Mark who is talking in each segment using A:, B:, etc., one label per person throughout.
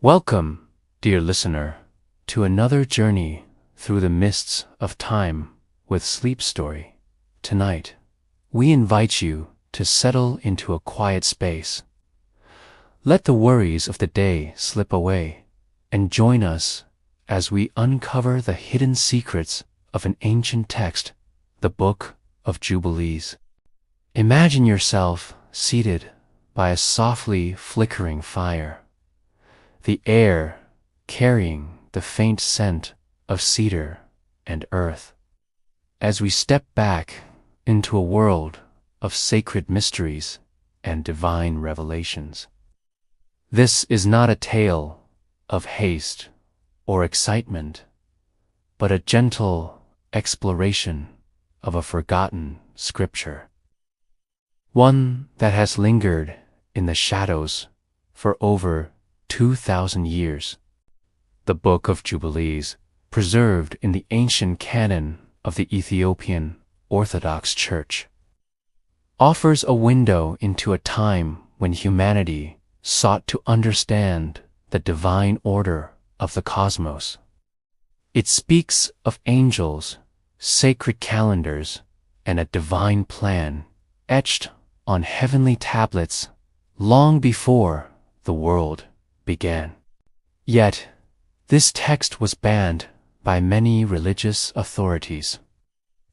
A: Welcome, dear listener, to another journey through the mists of time with Sleep Story. Tonight, we invite you to settle into a quiet space. Let the worries of the day slip away and join us as we uncover the hidden secrets of an ancient text, the Book of Jubilees. Imagine yourself seated by a softly flickering fire, the air carrying the faint scent of cedar and earth. As we step back into a world of sacred mysteries and divine revelations. This is not a tale of haste or excitement, but a gentle exploration of a forgotten scripture. One that has lingered in the shadows for over 2,000 years. The Book of Jubilees, preserved in the ancient canon of the Ethiopian Orthodox Church, offers a window into a time when humanity sought to understand the divine order of the cosmos. It speaks of angels, sacred calendars, and a divine plan etched on heavenly tablets long before the world began. Yet, this text was banned by many religious authorities.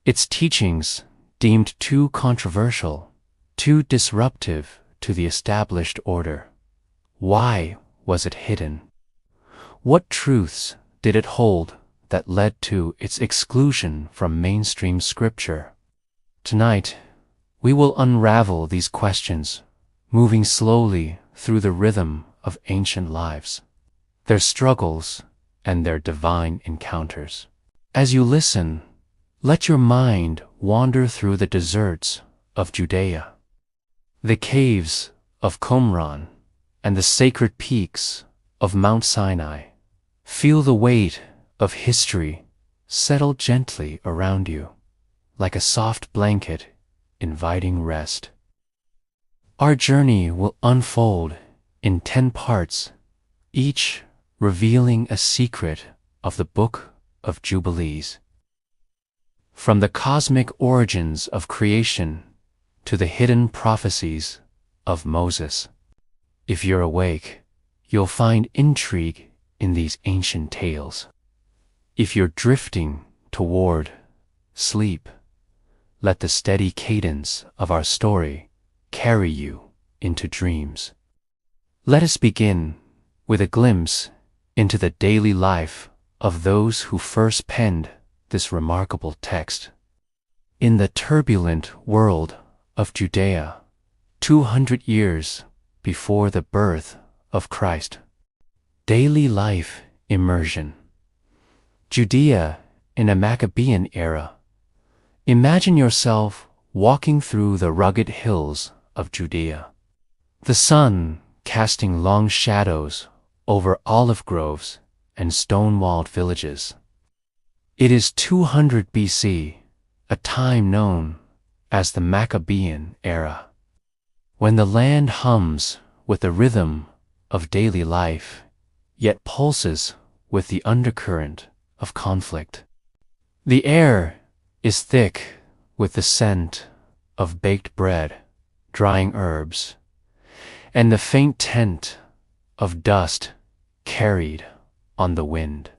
A: Its teachings deemed too controversial, too disruptive to the established order. Why was it hidden? What truths did it hold that led to its exclusion from mainstream scripture? Tonight, we will unravel these questions, moving slowly through the rhythm of ancient lives, their struggles, and their divine encounters. As you listen, let your mind wander through the deserts of Judea, the caves of Qumran, and the sacred peaks of Mount Sinai. Feel the weight of history settle gently around you, like a soft blanket inviting rest. Our journey will unfold in 10 parts, each revealing a secret of the Book of Jubilees. From the cosmic origins of creation to the hidden prophecies of Moses. If you're awake, you'll find intrigue in these ancient tales. If you're drifting toward sleep, let the steady cadence of our story carry you into dreams. Let us begin with a glimpse into the daily life of those who first penned this remarkable text. In the turbulent world of Judea, 200 years before the birth of Christ. Daily life immersion. Judea in a Maccabean era. Imagine yourself walking through the rugged hills of Judea. The sun casting long shadows over olive groves and stone-walled villages. It is 200 BC, a time known as the Maccabean era, when the land hums with the rhythm of daily life, yet pulses with the undercurrent of conflict. The air is thick with the scent of baked bread, drying herbs, and the faint tint of dust carried on the wind.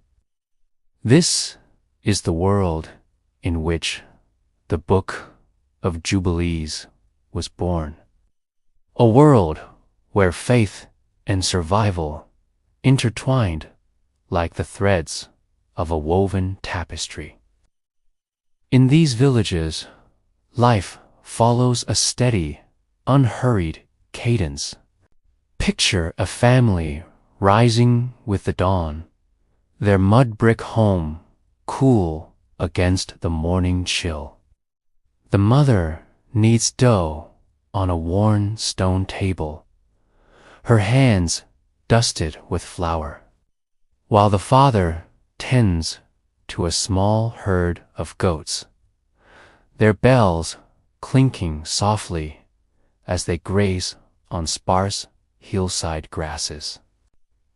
A: This is the world in which the Book of Jubilees was born. A world where faith and survival intertwined like the threads of a woven tapestry. In these villages, life follows a steady, unhurried cadence. Picture a family rising with the dawn, their mud brick home cool against the morning chill. The mother kneads dough on a worn stone table, her hands dusted with flour, while the father tends to a small herd of goats, their bells clinking softly as they graze on sparse hillside grasses.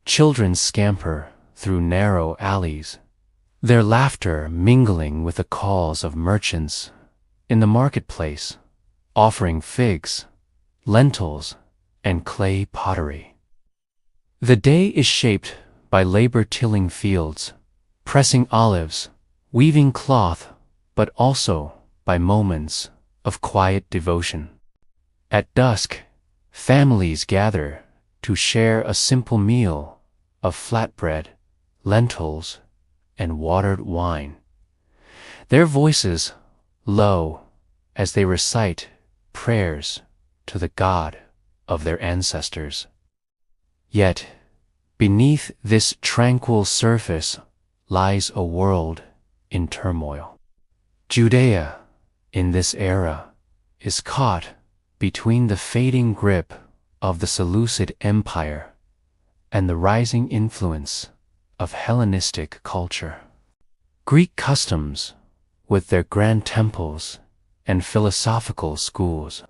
A: Children scamper through narrow alleys, their laughter mingling with the calls of merchants in the marketplace, offering figs, lentils, and clay pottery. The day is shaped by labor-tilling fields, pressing olives, weaving cloth, but also by moments of quiet devotion. At dusk, families gather to share a simple meal of flatbread, lentils, and watered wine. Their voices low as they recite prayers to the God of their ancestors. Yet, beneath this tranquil surface lies a world in turmoil. Judea, in this era, is caught between the fading grip of the Seleucid Empire and the rising influence of Hellenistic culture. Greek customs, with their grand temples and philosophical schools,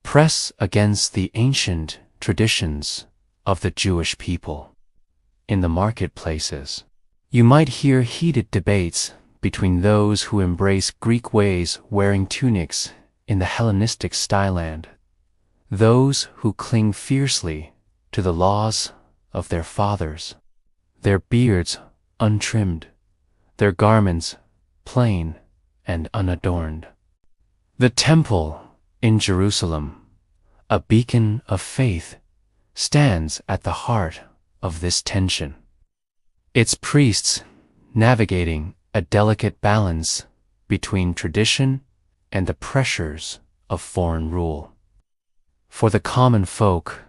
A: press against the ancient traditions of the Jewish people. In the marketplaces, you might hear heated debates between those who embrace Greek ways wearing tunics in the Hellenistic style and those who cling fiercely to the laws of their fathers, their beards untrimmed, their garments plain and unadorned. The temple in Jerusalem, a beacon of faith, stands at the heart of this tension. Its priests navigating a delicate balance between tradition and the pressures of foreign rule. For the common folk,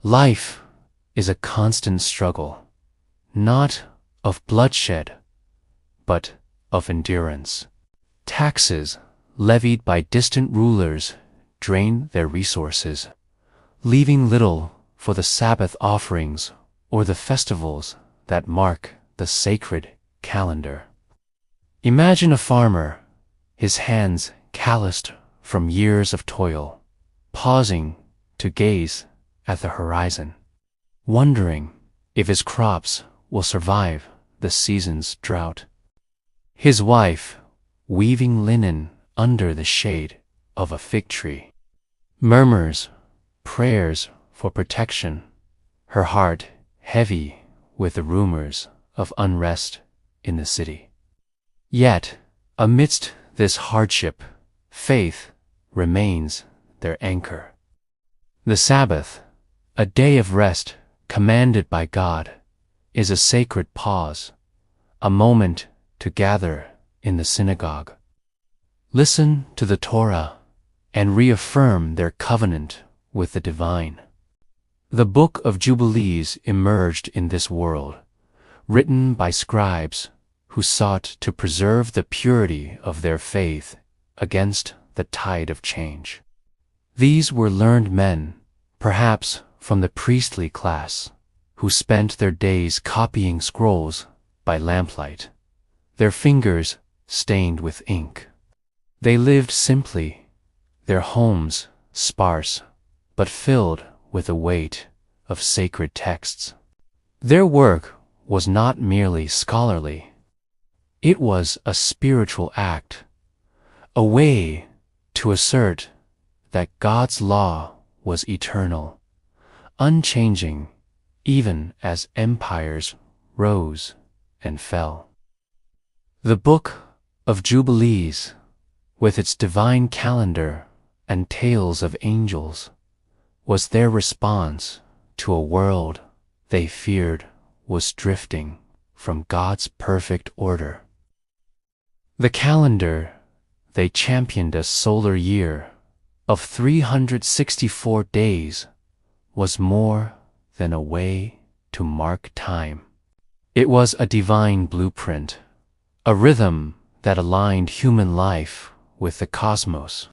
A: life is a constant struggle, not of bloodshed, but of endurance. Taxes levied by distant rulers drain their resources, leaving little for the Sabbath offerings or the festivals that mark the sacred calendar. Imagine a farmer, his hands calloused from years of toil, pausing to gaze at the horizon, wondering if his crops will survive the season's drought. His wife, weaving linen under the shade of a fig tree, murmurs prayers for protection, her heart heavy with the rumors of unrest in the city. Yet, amidst this hardship, faith remains their anchor. The Sabbath, a day of rest commanded by God, is a sacred pause, a moment to gather in the synagogue, listen to the Torah, and reaffirm their covenant with the divine. The Book of Jubilees emerged in this world, written by scribes who sought to preserve the purity of their faith against the tide of change. These were learned men, perhaps from the priestly class, who spent their days copying scrolls by lamplight, their fingers stained with ink. They lived simply, their homes sparse, but filled with the weight of sacred texts. Their work was not merely scholarly. It was a spiritual act, a way to assert that God's law was eternal, unchanging even as empires rose and fell. The Book of Jubilees, with its divine calendar and tales of angels, was their response to a world they feared was drifting from God's perfect order. The calendar they championed, a solar year of 364 days, was more than a way to mark time. It was a divine blueprint, a rhythm that aligned human life with the cosmos.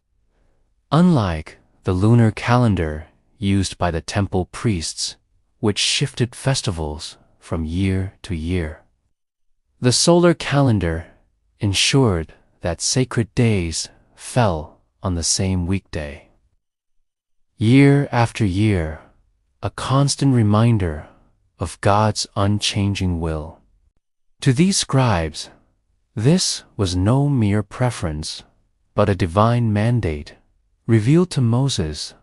A: Unlike the lunar calendar used by the temple priests, which shifted festivals from year to year, the solar calendar ensured that sacred days fell on the same weekday. Year after year, a constant reminder of God's unchanging will. To these scribes, this was no mere preference, but a divine mandate revealed to Moses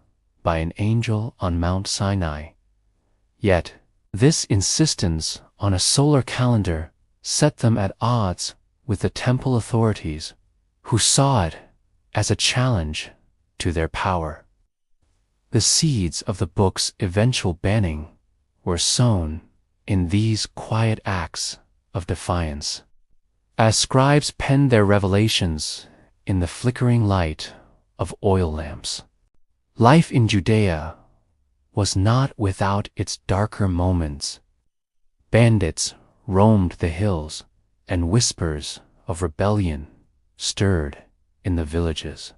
A: by an angel on Mount Sinai. Yet, this insistence on a solar calendar set them at odds with the temple authorities, who saw it as a challenge to their power. The seeds of the book's eventual banning were sown in these quiet acts of defiance. As scribes penned their revelations in the flickering light of oil lamps, life in Judea was not without its darker moments. Bandits roamed the hills, and whispers of rebellion stirred in the villages.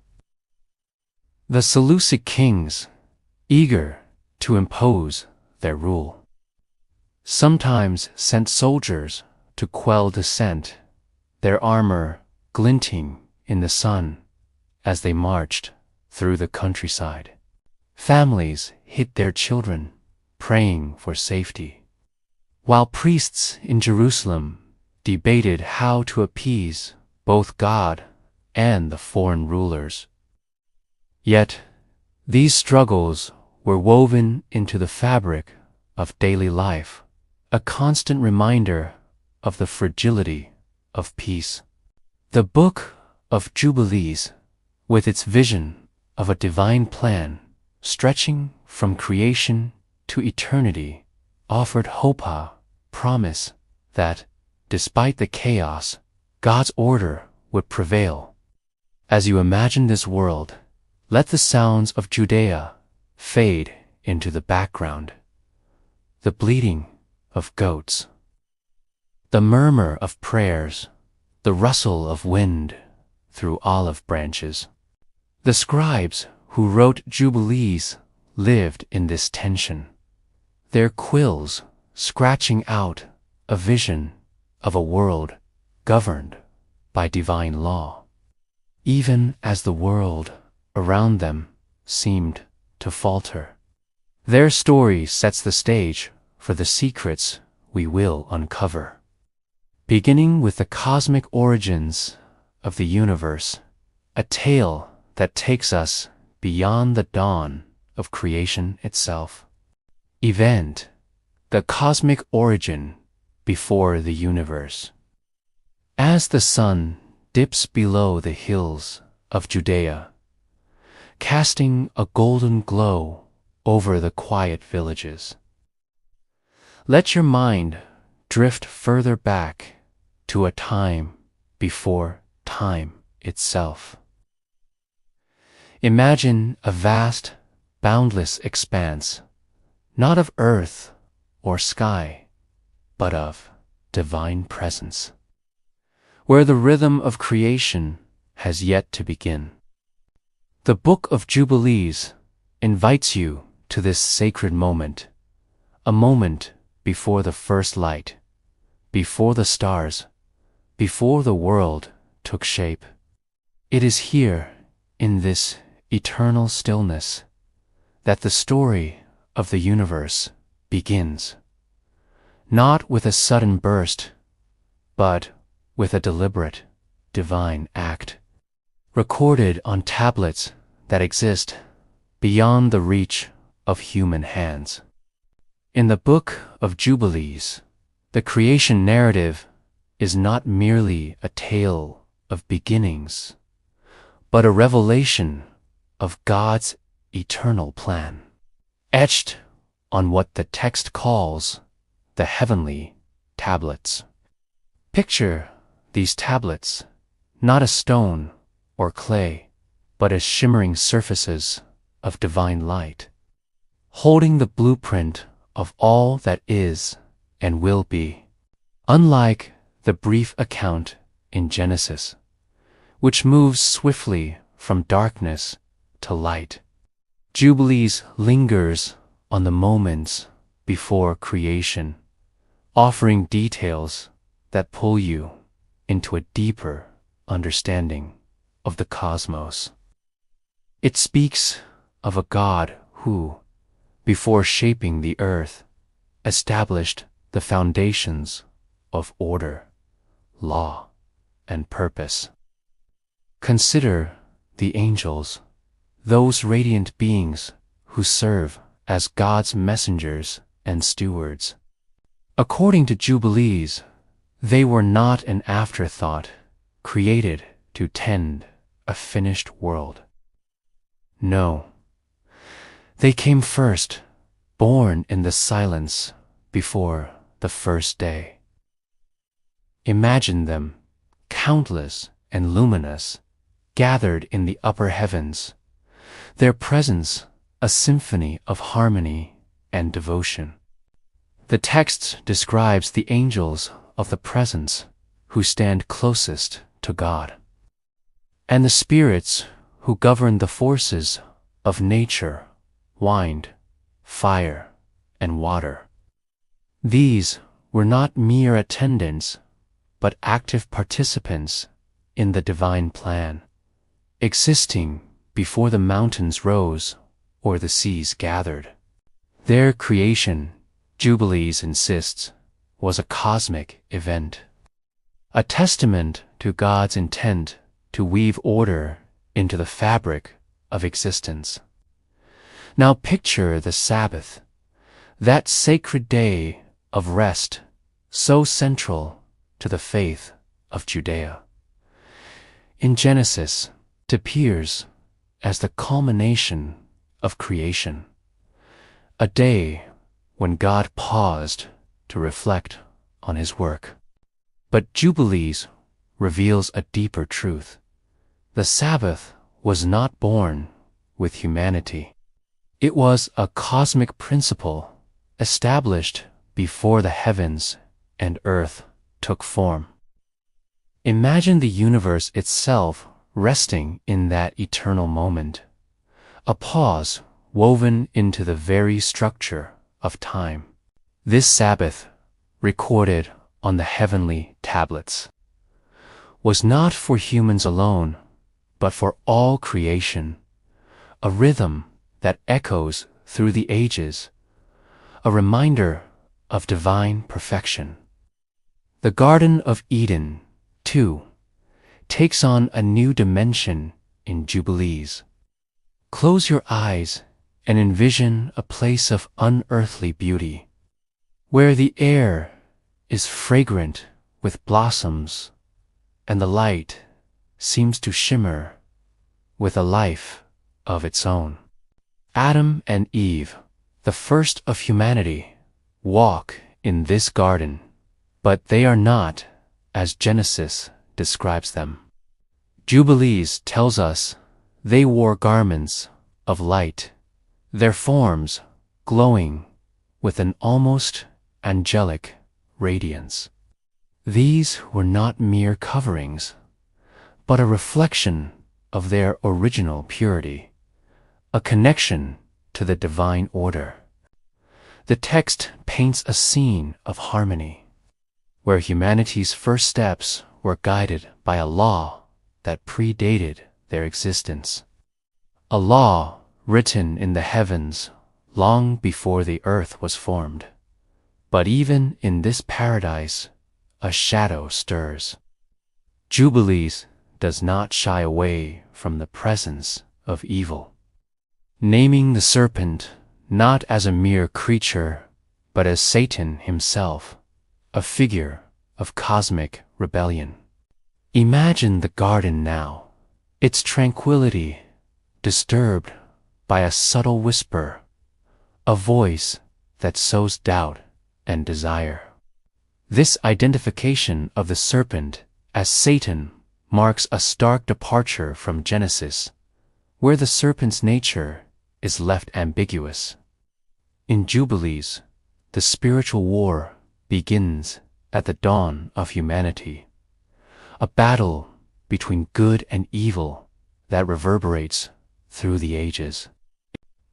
A: The Seleucid kings, eager to impose their rule, sometimes sent soldiers to quell dissent, their armor glinting in the sun as they marched through the countryside. Families hid their children, praying for safety, while priests in Jerusalem debated how to appease both God and the foreign rulers. Yet, these struggles were woven into the fabric of daily life, a constant reminder of the fragility of peace. The Book of Jubilees, with its vision of a divine plan stretching from creation to eternity, offered hope, promise that, despite the chaos, God's order would prevail. As you imagine this world, let the sounds of Judea fade into the background. The bleating of goats, the murmur of prayers, the rustle of wind through olive branches. The scribes who wrote Jubilees lived in this tension, their quills scratching out a vision of a world governed by divine law, even as the world around them seemed to falter. Their story sets the stage for the secrets we will uncover. Beginning with the cosmic origins of the universe, a tale that takes us beyond the dawn of creation itself. Event, the cosmic origin before the universe. As the sun dips below the hills of Judea, casting a golden glow over the quiet villages, let your mind drift further back to a time before time itself. Imagine a vast, boundless expanse, not of earth or sky, but of divine presence, where the rhythm of creation has yet to begin. The Book of Jubilees invites you to this sacred moment, a moment before the first light, before the stars, before the world took shape. It is here, in this eternal stillness, that the story of the universe begins, not with a sudden burst, but with a deliberate, divine act, recorded on tablets that exist beyond the reach of human hands. In the Book of Jubilees, the creation narrative is not merely a tale of beginnings, but a revelation of God's eternal plan, etched on what the text calls the heavenly tablets. Picture these tablets, not as stone or clay, but as shimmering surfaces of divine light, holding the blueprint of all that is and will be. Unlike the brief account in Genesis, which moves swiftly from darkness to light, Jubilees lingers on the moments before creation, offering details that pull you into a deeper understanding of the cosmos. It speaks of a God who, before shaping the earth, established the foundations of order, law, and purpose. Consider the angels, those radiant beings who serve as God's messengers and stewards. According to Jubilees, they were not an afterthought created to tend a finished world. No, they came first, born in the silence before the first day. Imagine them, countless and luminous, gathered in the upper heavens, their presence a symphony of harmony and devotion. The text describes the angels of the presence who stand closest to God, and the spirits who govern the forces of nature, wind, fire, and water. These were not mere attendants, but active participants in the divine plan, existing before the mountains rose or the seas gathered. Their creation, Jubilees insists, was a cosmic event, a testament to God's intent to weave order into the fabric of existence. Now picture the Sabbath, that sacred day of rest so central to the faith of Judea. In Genesis, it appears as the culmination of creation, a day when God paused to reflect on His work. But Jubilees reveals a deeper truth. The Sabbath was not born with humanity. It was a cosmic principle established before the heavens and earth took form. Imagine the universe itself resting in that eternal moment, a pause woven into the very structure of time. This Sabbath, recorded on the heavenly tablets, was not for humans alone, but for all creation, a rhythm that echoes through the ages, a reminder of divine perfection. The Garden of Eden, too, takes on a new dimension in Jubilees. Close your eyes and envision a place of unearthly beauty, where the air is fragrant with blossoms and the light seems to shimmer with a life of its own. Adam and Eve, the first of humanity, walk in this garden, but they are not as Genesis describes them. Jubilees tells us they wore garments of light, their forms glowing with an almost angelic radiance. These were not mere coverings, but a reflection of their original purity, a connection to the divine order. The text paints a scene of harmony, where humanity's first steps were guided by a law that predated their existence, a law written in the heavens long before the earth was formed. But even in this paradise, a shadow stirs. Jubilees does not shy away from the presence of evil, naming the serpent not as a mere creature, but as Satan himself, a figure of cosmic rebellion. Imagine the garden now, its tranquility disturbed by a subtle whisper, a voice that sows doubt and desire. This identification of the serpent as Satan marks a stark departure from Genesis, where the serpent's nature is left ambiguous. In Jubilees, the spiritual war begins at the dawn of humanity, a battle between good and evil that reverberates through the ages.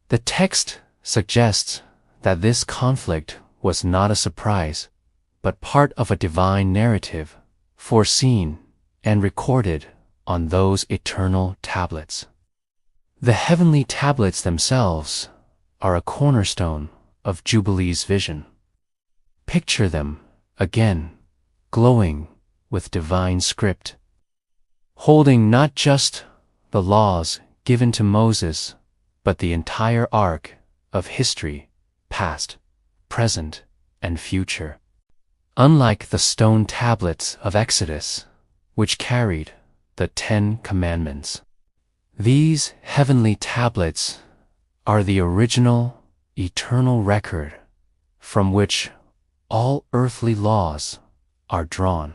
A: The text suggests that this conflict was not a surprise, but part of a divine narrative foreseen and recorded on those eternal tablets. The heavenly tablets themselves are a cornerstone of Jubilees' vision, Picture them, again, glowing with divine script, holding not just the laws given to Moses, but the entire arc of history, past, present, and future. Unlike the stone tablets of Exodus, which carried the 10 Commandments, these heavenly tablets are the original, eternal record from which all earthly laws are drawn.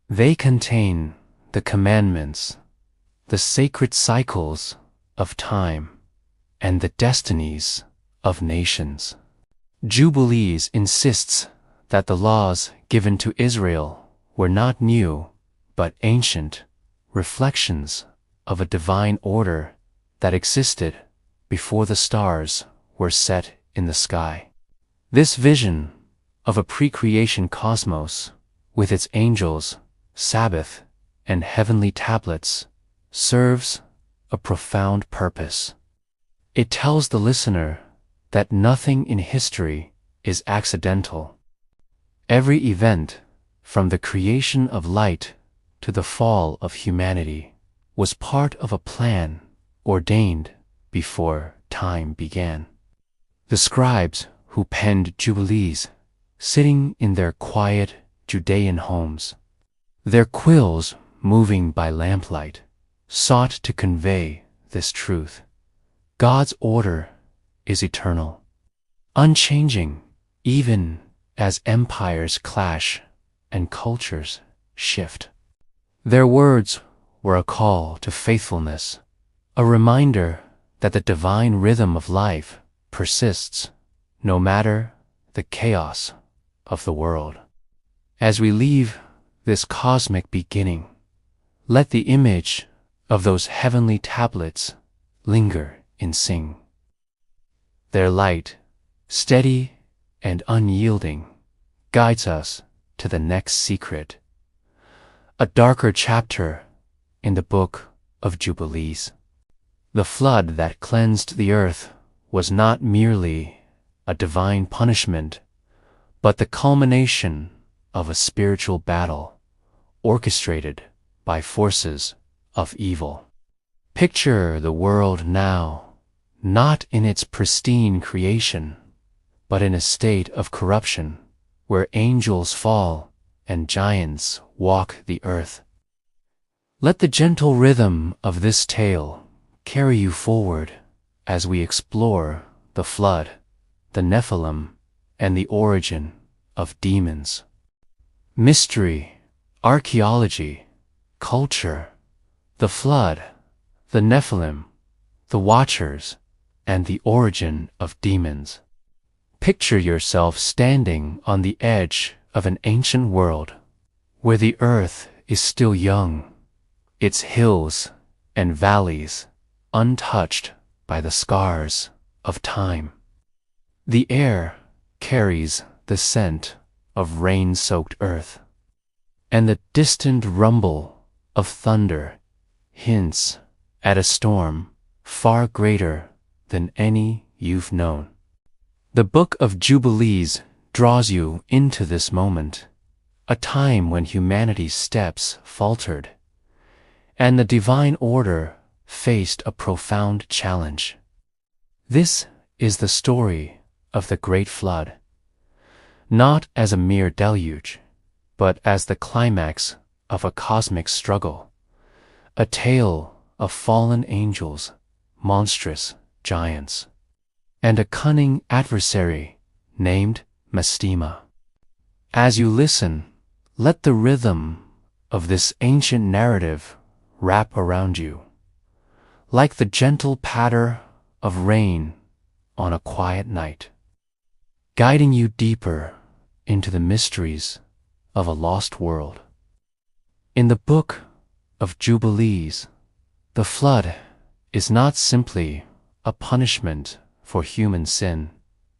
A: They contain the commandments, the sacred cycles of time, and the destinies of nations. Jubilees insists that the laws given to Israel were not new, but ancient reflections of a divine order that existed before the stars were set in the sky. This vision of a pre-creation cosmos, with its angels, Sabbath, and heavenly tablets, serves a profound purpose. It tells the listener that nothing in history is accidental. Every event, from the creation of light to the fall of humanity, was part of a plan ordained before time began. The scribes who penned Jubilees, sitting in their quiet Judean homes, their quills moving by lamplight, sought to convey this truth. God's order is eternal, unchanging even as empires clash and cultures shift. Their words were a call to faithfulness, a reminder that the divine rhythm of life persists no matter the chaos of the world. As we leave this cosmic beginning, let the image of those heavenly tablets linger and sing. Their light, steady and unyielding, guides us to the next secret, a darker chapter in the Book of Jubilees. The flood that cleansed the earth was not merely a divine punishment, but the culmination of a spiritual battle orchestrated by forces of evil. Picture the world now, not in its pristine creation, but in a state of corruption, where angels fall and giants walk the earth. Let the gentle rhythm of this tale carry you forward as we explore the flood, the Nephilim, and the origin of demons. Mystery, archaeology, culture, the flood, the Nephilim, the Watchers, and the origin of demons. Picture yourself standing on the edge of an ancient world, where the earth is still young, its hills and valleys untouched by the scars of time. The air carries the scent of rain-soaked earth, and the distant rumble of thunder hints at a storm far greater than any you've known. The Book of Jubilees draws you into this moment, a time when humanity's steps faltered, and the divine order faced a profound challenge. This is the story of the Great Flood, not as a mere deluge, but as the climax of a cosmic struggle, a tale of fallen angels, monstrous giants, and a cunning adversary named Mastema. As you listen, let the rhythm of this ancient narrative wrap around you, like the gentle patter of rain on a quiet night, guiding you deeper into the mysteries of a lost world. In the Book of Jubilees, the flood is not simply a punishment for human sin,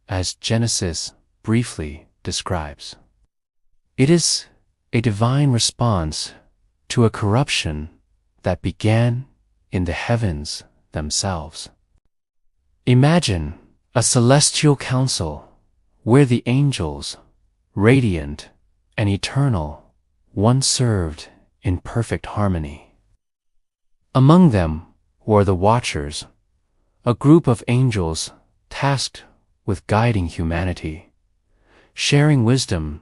A: as Genesis briefly describes. It is a divine response to a corruption that began in the heavens themselves. Imagine a celestial council where the angels, radiant and eternal, once served in perfect harmony. Among them were the Watchers, a group of angels tasked with guiding humanity, sharing wisdom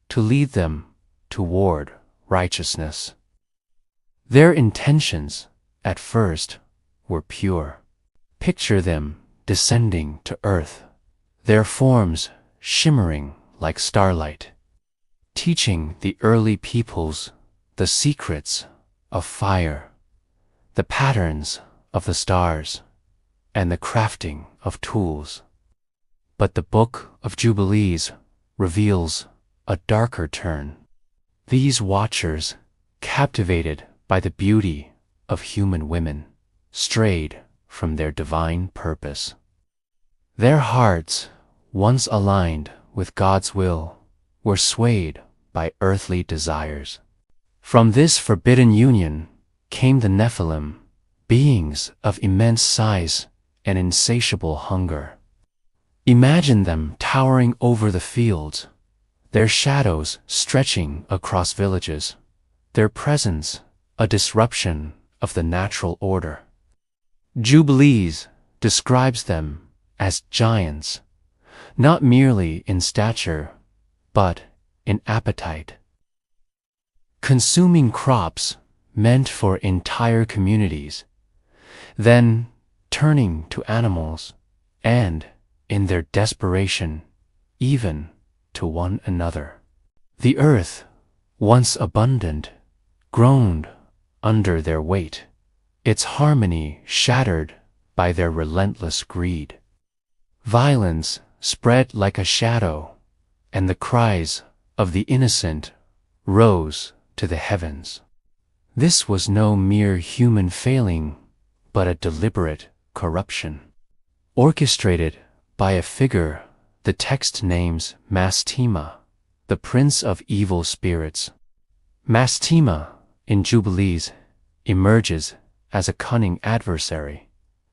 A: to lead them toward righteousness. Their intentions, at first, were pure. Picture them descending to earth, their forms shimmering like starlight, teaching the early peoples the secrets of fire, the patterns of the stars, and the crafting of tools. But the Book of Jubilees reveals a darker turn. These Watchers, captivated by the beauty of human women, strayed from their divine purpose. Their hearts, once aligned with God's will, were swayed by earthly desires. From this forbidden union came the Nephilim, beings of immense size and insatiable hunger. Imagine them towering over the fields, their shadows stretching across villages, their presence a disruption of the natural order. Jubilees describes them as giants, not merely in stature, but in appetite. Consuming crops meant for entire communities, then turning to animals, and, in their desperation, even to one another. The earth, once abundant, groaned under their weight, its harmony shattered by their relentless greed. Violence spread like a shadow, and the cries of the innocent rose to the heavens. This was no mere human failing, but a deliberate corruption, orchestrated by a figure the text names Mastema, the prince of evil spirits. Mastema, in Jubilees, emerges as a cunning adversary,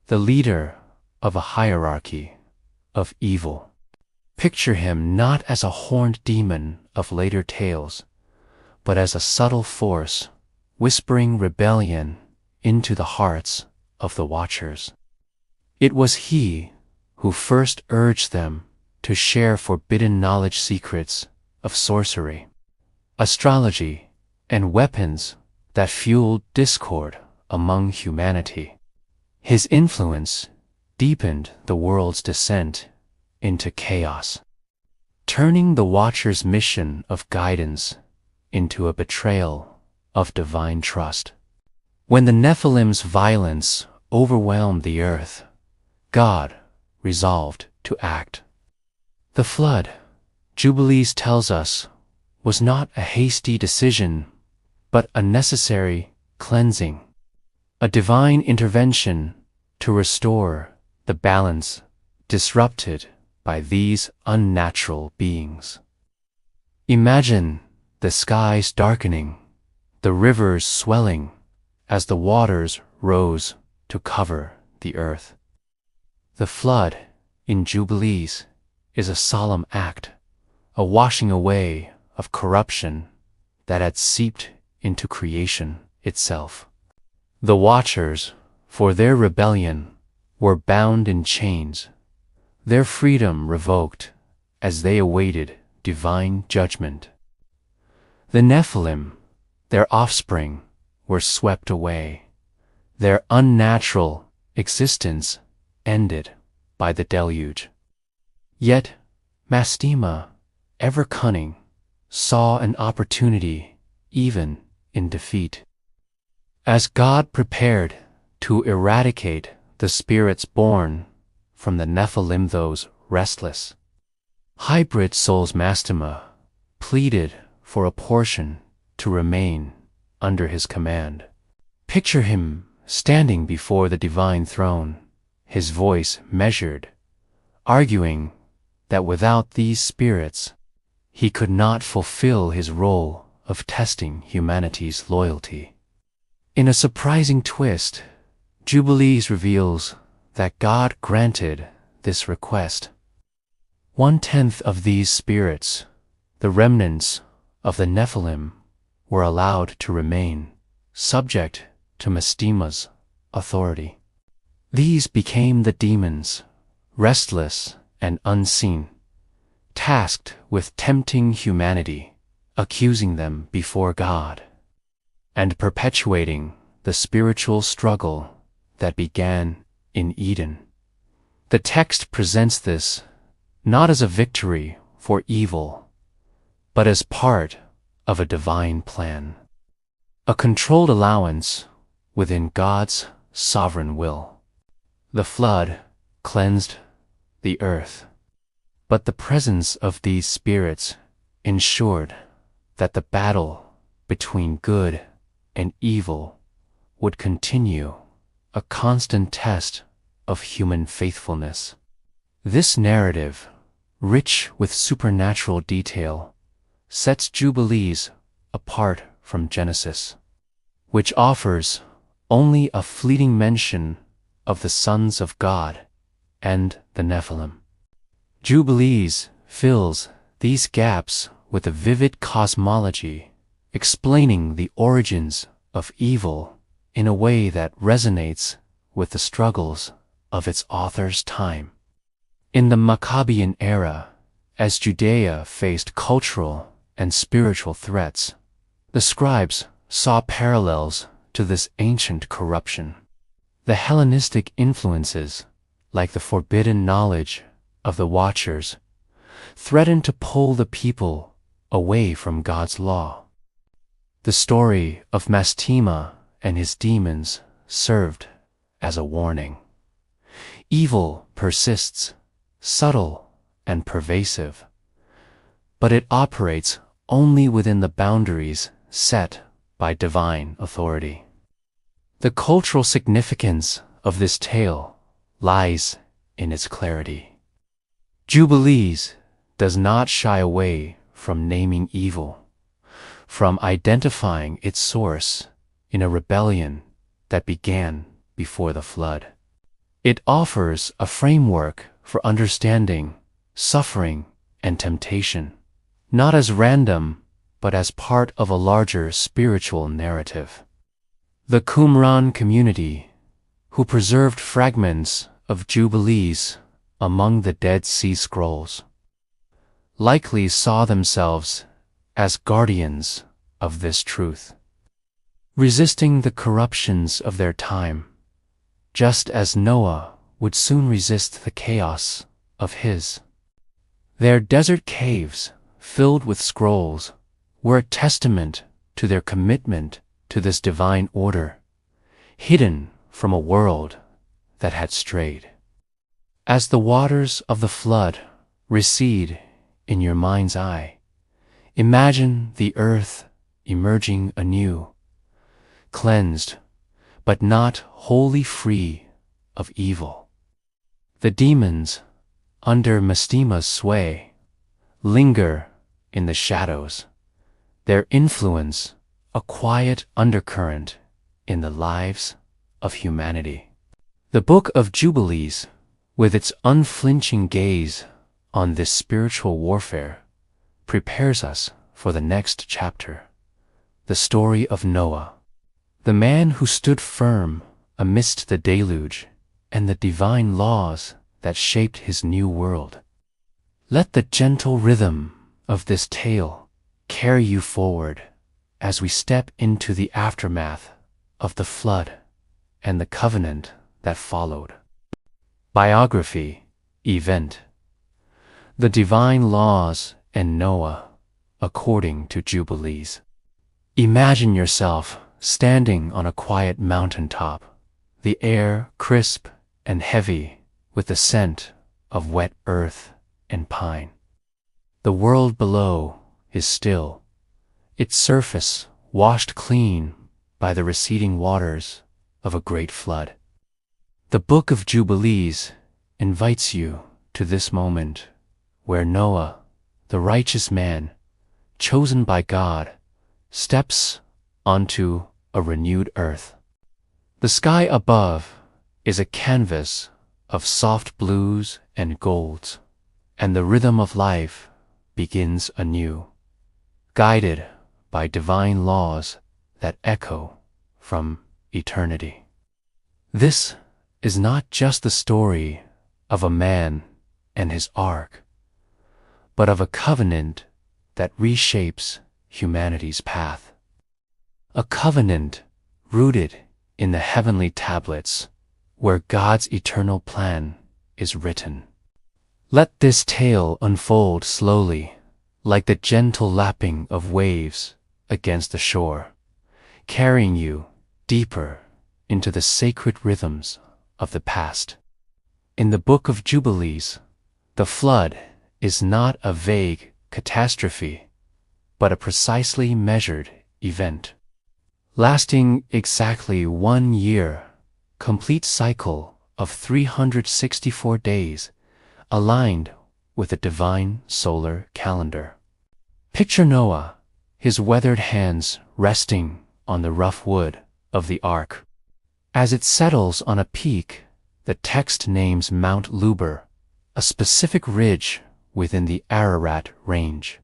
A: the leader of a hierarchy of evil. Picture him not as a horned demon of later tales, but as a subtle force whispering rebellion into the hearts of the Watchers. It was he who first urged them to share forbidden knowledge secrets of sorcery, astrology, and weapons that fueled discord among humanity. His influence deepened the world's descent into chaos, turning the Watchers' mission of guidance into a betrayal of divine trust. When the Nephilim's violence overwhelmed the earth, God resolved to act. The flood, Jubilees tells us, was not a hasty decision, but a necessary cleansing, a divine intervention to restore the balance disrupted by these unnatural beings. Imagine the skies darkening, the rivers swelling as the waters rose to cover the earth. The flood in Jubilees is a solemn act, a washing away of corruption that had seeped into creation itself. The Watchers, for their rebellion, were bound in chains, their freedom revoked as they awaited divine judgment. The Nephilim, their offspring, were swept away, their unnatural existence ended by the deluge. Yet Mastema, ever cunning, saw an opportunity even in defeat. As God prepared to eradicate the spirits born from the Nephilim, those restless, hybrid souls, Mastema pleaded for a portion to remain under his command. Picture him standing before the divine throne, his voice measured, arguing that without these spirits, he could not fulfill his role of testing humanity's loyalty. In a surprising twist, Jubilees reveals that God granted this request. 1/10 of these spirits, the remnants of the Nephilim, were allowed to remain, subject to Mestima's authority. These became the demons, restless and unseen, tasked with tempting humanity, accusing them before God, and perpetuating the spiritual struggle that began in Eden. The text presents this not as a victory for evil, but as part of a divine plan, a controlled allowance within God's sovereign will. The flood cleansed the earth, but the presence of these spirits ensured that the battle between good and evil would continue, a constant test of human faithfulness. This narrative, rich with supernatural detail, sets Jubilees apart from Genesis, which offers only a fleeting mention of the sons of God and the Nephilim. Jubilees fills these gaps with a vivid cosmology, explaining the origins of evil in a way that resonates with the struggles of its author's time. In the Maccabean era, as Judea faced cultural and spiritual threats, the scribes saw parallels to this ancient corruption. The Hellenistic influences, like the forbidden knowledge of the Watchers, threatened to pull the people away from God's law. The story of Mastema and his demons served as a warning. Evil persists, subtle and pervasive, but it operates only within the boundaries set by divine authority. The cultural significance of this tale lies in its clarity. Jubilees does not shy away from naming evil, from identifying its source in a rebellion that began before the flood. It offers a framework for understanding suffering and temptation, not as random, but as part of a larger spiritual narrative. The Qumran community, who preserved fragments of Jubilees among the Dead Sea Scrolls, likely saw themselves as guardians of this truth, resisting the corruptions of their time, just as Noah would soon resist the chaos of his. Their desert caves, filled with scrolls, were a testament to their commitment to this divine order, hidden from a world that had strayed. As the waters of the flood recede in your mind's eye, imagine the earth emerging anew, cleansed, but not wholly free of evil. The demons, under Mastema's sway, linger in the shadows, their influence a quiet undercurrent in the lives of humanity. The Book of Jubilees, with its unflinching gaze on this spiritual warfare, prepares us for the next chapter, the story of Noah, the man who stood firm amidst the deluge and the divine laws that shaped his new world. Let the gentle rhythm of this tale carry you forward as we step into the aftermath of the flood and the covenant that followed. Biography, event. The divine laws and Noah according to Jubilees. Imagine yourself standing on a quiet mountaintop, the air crisp and heavy with the scent of wet earth and pine. The world below is still, its surface washed clean by the receding waters of a great flood. The Book of Jubilees invites you to this moment where Noah, the righteous man, chosen by God, steps onto a renewed earth. The sky above is a canvas of soft blues and golds, and the rhythm of life begins anew, guided by divine laws that echo from eternity. This is not just the story of a man and his ark, but of a covenant that reshapes humanity's path. A covenant rooted in the heavenly tablets where God's eternal plan is written. Let this tale unfold slowly, like the gentle lapping of waves against the shore, carrying you deeper into the sacred rhythms of the past. In the Book of Jubilees, the flood is not a vague catastrophe, but a precisely measured event, lasting exactly 1 year, complete cycle of 364 days, aligned with a divine solar calendar. Picture Noah, his weathered hands resting on the rough wood of the ark. As it settles on a peak, the text names Mount Lubar, a specific ridge within the Ararat range.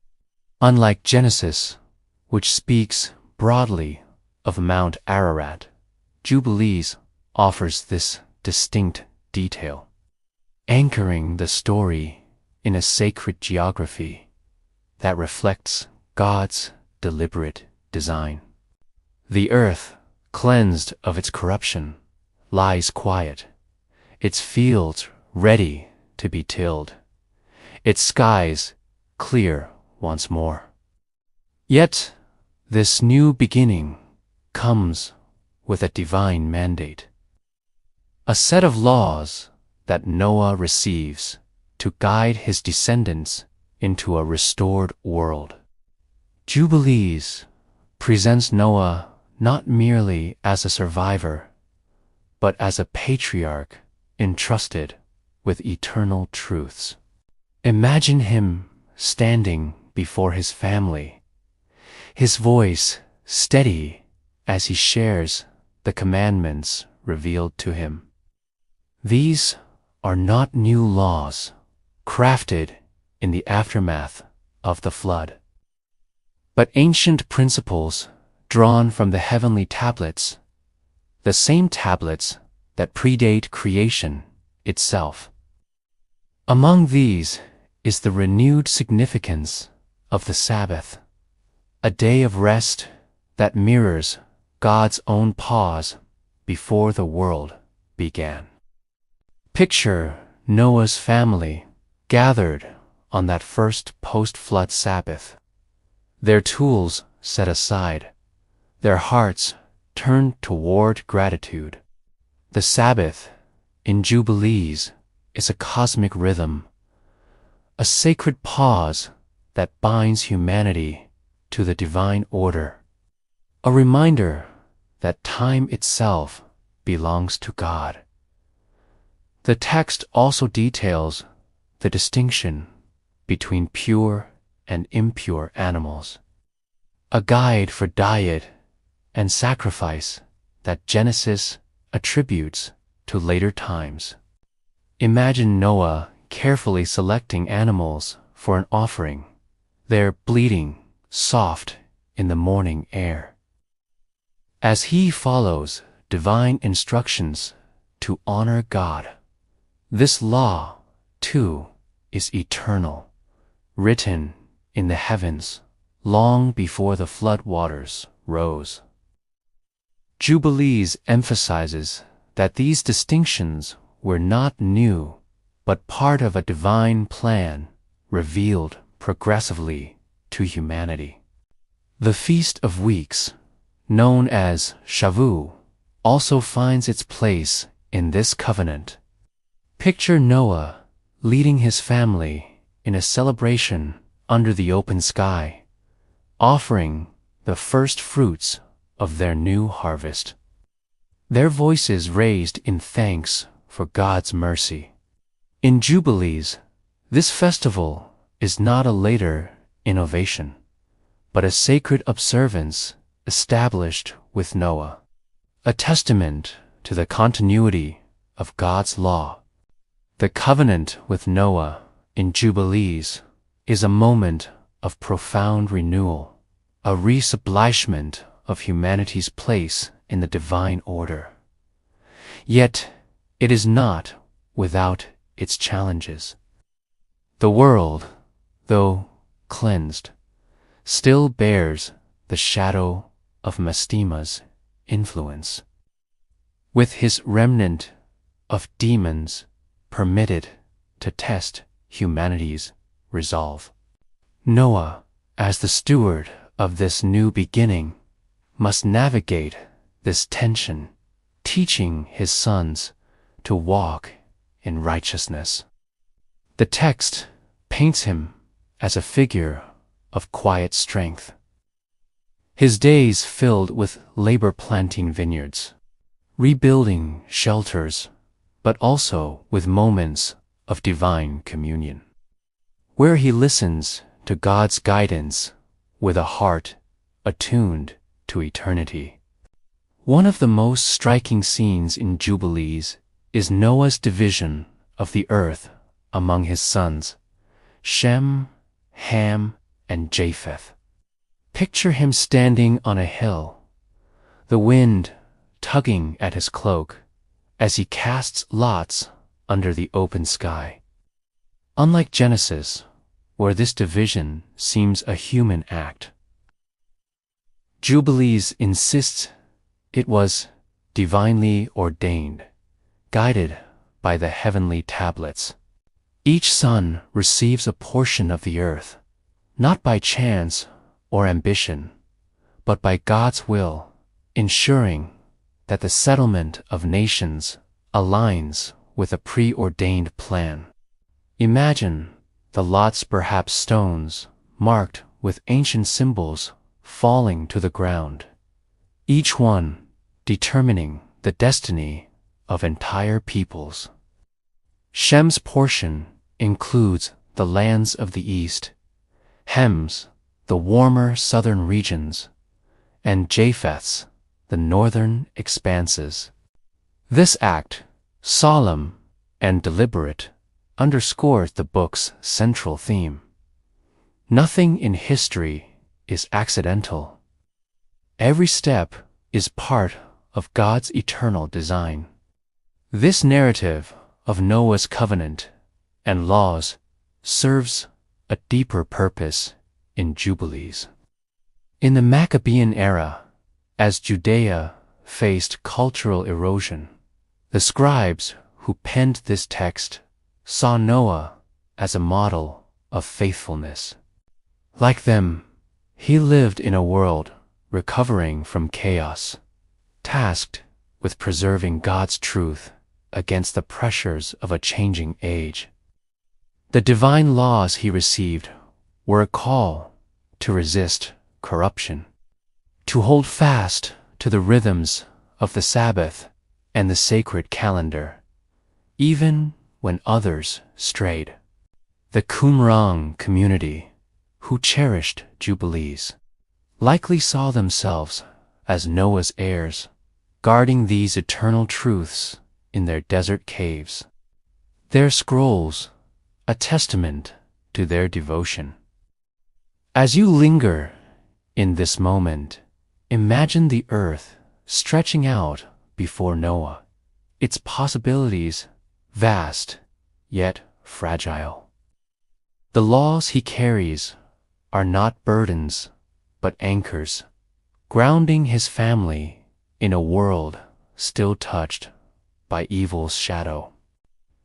A: Unlike Genesis, which speaks broadly of Mount Ararat, Jubilees offers this distinct detail, anchoring the story in a sacred geography that reflects God's deliberate design. The earth, cleansed of its corruption, lies quiet, its fields ready to be tilled, its skies clear once more. Yet, this new beginning comes with a divine mandate, a set of laws that Noah receives to guide his descendants into a restored world. Jubilees presents Noah not merely as a survivor, but as a patriarch entrusted with eternal truths. Imagine him standing before his family, his voice steady as he shares the commandments revealed to him. These are not new laws crafted in the aftermath of the flood, but ancient principles drawn from the heavenly tablets, the same tablets that predate creation itself. Among these is the renewed significance of the Sabbath, a day of rest that mirrors God's own pause before the world began. Picture Noah's family gathered on that first post-flood Sabbath, their tools set aside, their hearts turned toward gratitude. The Sabbath in Jubilees is a cosmic rhythm, a sacred pause that binds humanity to the divine order, a reminder that time itself belongs to God. The text also details the distinction between pure and impure animals, a guide for diet and sacrifice that Genesis attributes to later times. Imagine Noah carefully selecting animals for an offering, their bleating soft in the morning air, as he follows divine instructions to honor God. This law, too, is eternal, written in the heavens long before the flood waters rose. Jubilees emphasizes that these distinctions were not new, but part of a divine plan revealed progressively to humanity. The Feast of Weeks, known as Shavu, also finds its place in this covenant. Picture Noah leading his family in a celebration under the open sky, offering the first fruits of their new harvest, their voices raised in thanks for God's mercy. In Jubilees, this festival is not a later innovation, but a sacred observance established with Noah, a testament to the continuity of God's law. The covenant with Noah in Jubilees is a moment of profound renewal, a re-establishment of humanity's place in the divine order. Yet, it is not without its challenges. The world, though cleansed, still bears the shadow of Mastema's influence, with his remnant of demons permitted to test humanity's resolve. Noah, as the steward of this new beginning, must navigate this tension, teaching his sons to walk in righteousness. The text paints him as a figure of quiet strength. His days filled with labor planting vineyards, rebuilding shelters, but also with moments of divine communion, where he listens to God's guidance with a heart attuned to eternity. One of the most striking scenes in Jubilees is Noah's division of the earth among his sons, Shem, Ham, and Japheth. Picture him standing on a hill, the wind tugging at his cloak as he casts lots under the open sky. Unlike Genesis, where this division seems a human act, Jubilees insists it was divinely ordained, guided by the heavenly tablets. Each son receives a portion of the earth, not by chance or ambition, but by God's will, ensuring that the settlement of nations aligns with a preordained plan. Imagine the lots, perhaps stones, marked with ancient symbols, falling to the ground, each one determining the destiny of entire peoples. Shem's portion includes the lands of the east, Ham's the warmer southern regions, and Japheth's the northern expanses. This act, solemn and deliberate, underscores the book's central theme. Nothing in history is accidental. Every step is part of God's eternal design. This narrative of Noah's covenant and laws serves a deeper purpose in Jubilees. In the Maccabean era, as Judea faced cultural erosion, the scribes who penned this text saw Noah as a model of faithfulness. Like them, he lived in a world recovering from chaos, tasked with preserving God's truth against the pressures of a changing age. The divine laws he received were a call to resist corruption, to hold fast to the rhythms of the Sabbath and the sacred calendar, even when others strayed. The Qumran community, who cherished Jubilees, likely saw themselves as Noah's heirs, guarding these eternal truths in their desert caves. Their scrolls, a testament to their devotion. As you linger in this moment, imagine the earth stretching out before Noah, its possibilities vast yet fragile. The laws he carries are not burdens but anchors, grounding his family in a world still touched by evil's shadow.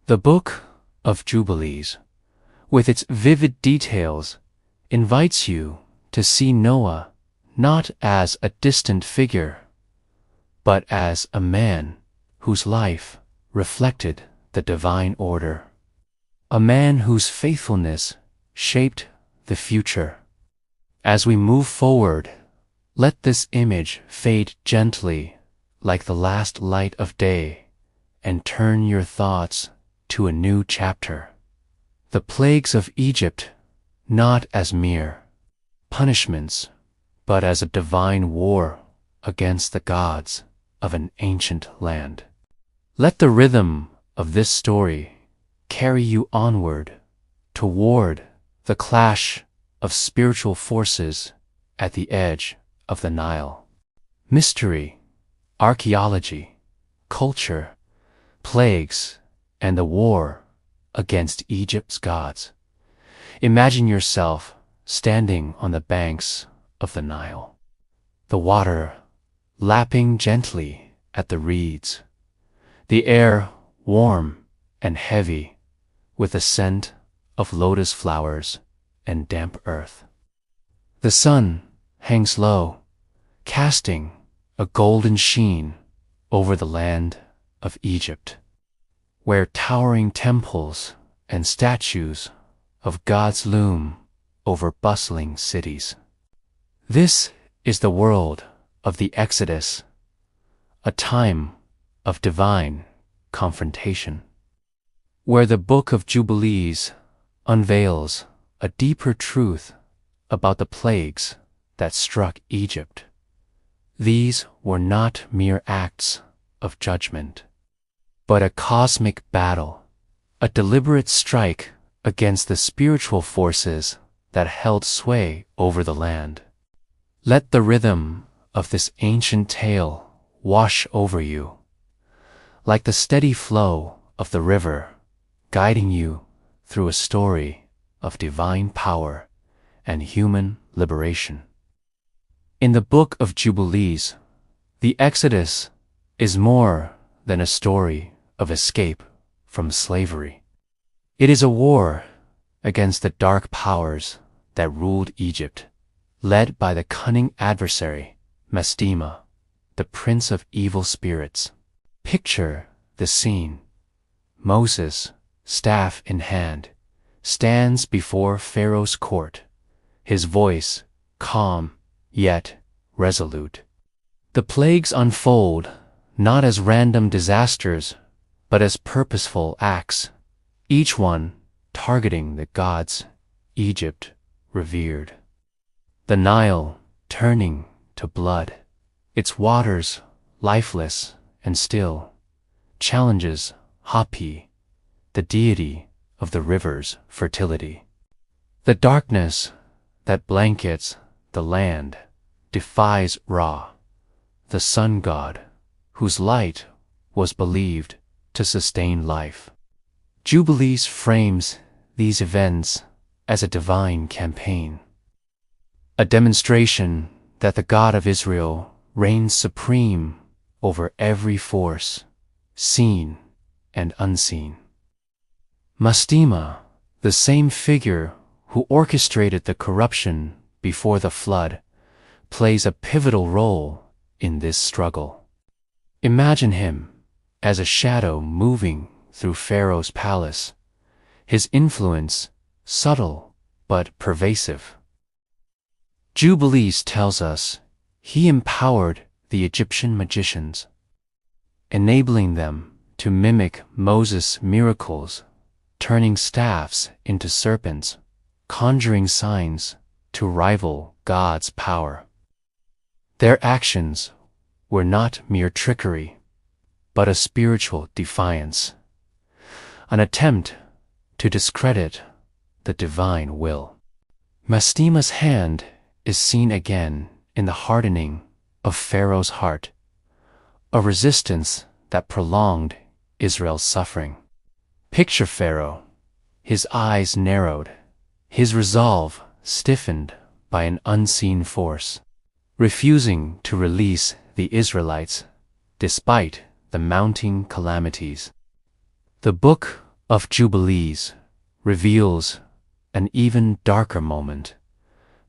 A: The Book of Jubilees, with its vivid details, invites you to see Noah not as a distant figure, but as a man whose life reflected the divine order, a man whose faithfulness shaped the future. As we move forward, let this image fade gently like the last light of day, and turn your thoughts to a new chapter. The plagues of Egypt, not as mere punishments, but as a divine war against the gods of an ancient land. Let the rhythm of this story carry you onward toward the clash of spiritual forces at the edge of the Nile. Mystery, archaeology, culture, plagues, and the war against Egypt's gods. Imagine yourself standing on the banks of the Nile, the water lapping gently at the reeds, the air warm and heavy with the scent of lotus flowers and damp earth. The sun hangs low, casting a golden sheen over the land of Egypt, where towering temples and statues of gods loom over bustling cities. This is the world of the Exodus, a time of divine confrontation, where the Book of Jubilees unveils a deeper truth about the plagues that struck Egypt. These were not mere acts of judgment, but a cosmic battle, a deliberate strike against the spiritual forces that held sway over the land. Let the rhythm of this ancient tale wash over you, like the steady flow of the river, guiding you through a story of divine power and human liberation. In the Book of Jubilees, the Exodus is more than a story of escape from slavery. It is a war against the dark powers that ruled Egypt, led by the cunning adversary, Mastema, the prince of evil spirits. Picture the scene. Moses, staff in hand, stands before Pharaoh's court, his voice calm yet resolute. The plagues unfold not as random disasters, but as purposeful acts, each one targeting the gods Egypt revered. The Nile turning to blood, its waters lifeless and still, challenges Hapi, the deity of the river's fertility. The darkness that blankets the land defies Ra, the sun god, whose light was believed to sustain life. Jubilees frames these events as a divine campaign, a demonstration that the God of Israel reigns supreme over every force, seen and unseen. Mastema, the same figure who orchestrated the corruption before the flood, plays a pivotal role in this struggle. Imagine him as a shadow moving through Pharaoh's palace, his influence subtle but pervasive. Jubilees tells us he empowered the Egyptian magicians, enabling them to mimic Moses' miracles, turning staffs into serpents, conjuring signs to rival God's power. Their actions were not mere trickery, but a spiritual defiance, an attempt to discredit the divine will. Mastema's hand is seen again in the hardening of Pharaoh's heart, a resistance that prolonged Israel's suffering. Picture Pharaoh, his eyes narrowed, his resolve stiffened by an unseen force, refusing to release the Israelites despite the mounting calamities. The Book of Jubilees reveals an even darker moment,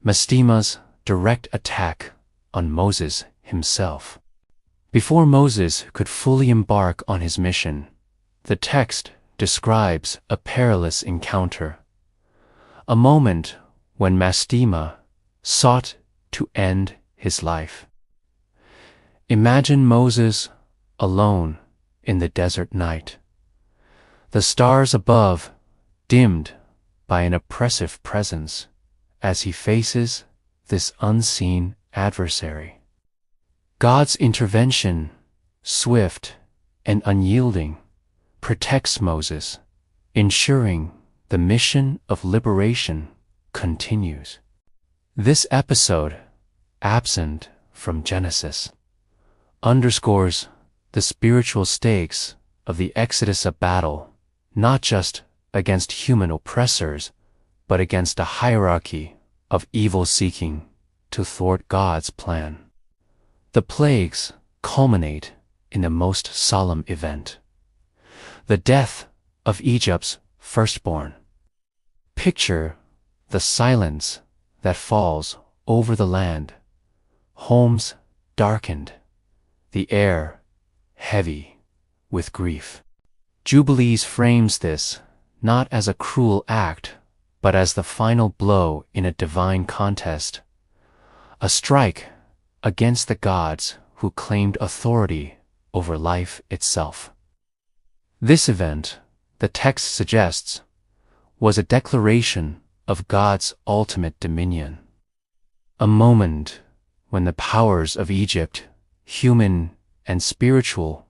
A: Mastema's direct attack on Moses himself. Before Moses could fully embark on his mission, the text describes a perilous encounter, a moment when Mastema sought to end his life. Imagine Moses alone in the desert night, the stars above dimmed by an oppressive presence as he faces this unseen adversary. God's intervention, swift and unyielding, protects Moses, ensuring the mission of liberation continues. This episode, absent from Genesis, underscores the spiritual stakes of the exodus of battle, not just against human oppressors, but against a hierarchy of evil seeking to thwart God's plan. The plagues culminate in the most solemn event, the death of Egypt's firstborn. Picture the silence that falls over the land, homes darkened, the air heavy with grief. Jubilees frames this not as a cruel act, but as the final blow in a divine contest, a strike against the gods who claimed authority over life itself. This event, the text suggests, was a declaration of God's ultimate dominion, a moment when the powers of Egypt, human and spiritual,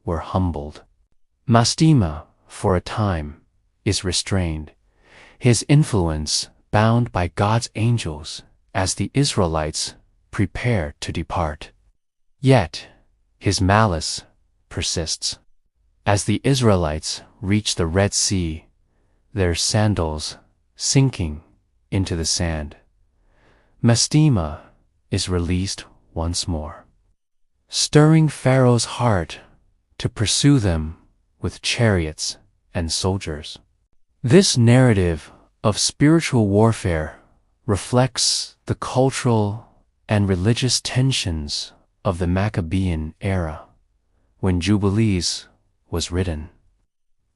A: were humbled. Mastema, for a time, is restrained, his influence bound by God's angels as the Israelites prepare to depart. Yet, his malice persists. As the Israelites reach the Red Sea, their sandals sinking into the sand, Mastema is released once more, stirring Pharaoh's heart to pursue them with chariots and soldiers. This narrative of spiritual warfare reflects the cultural and religious tensions of the Maccabean era, when Jubilees was written.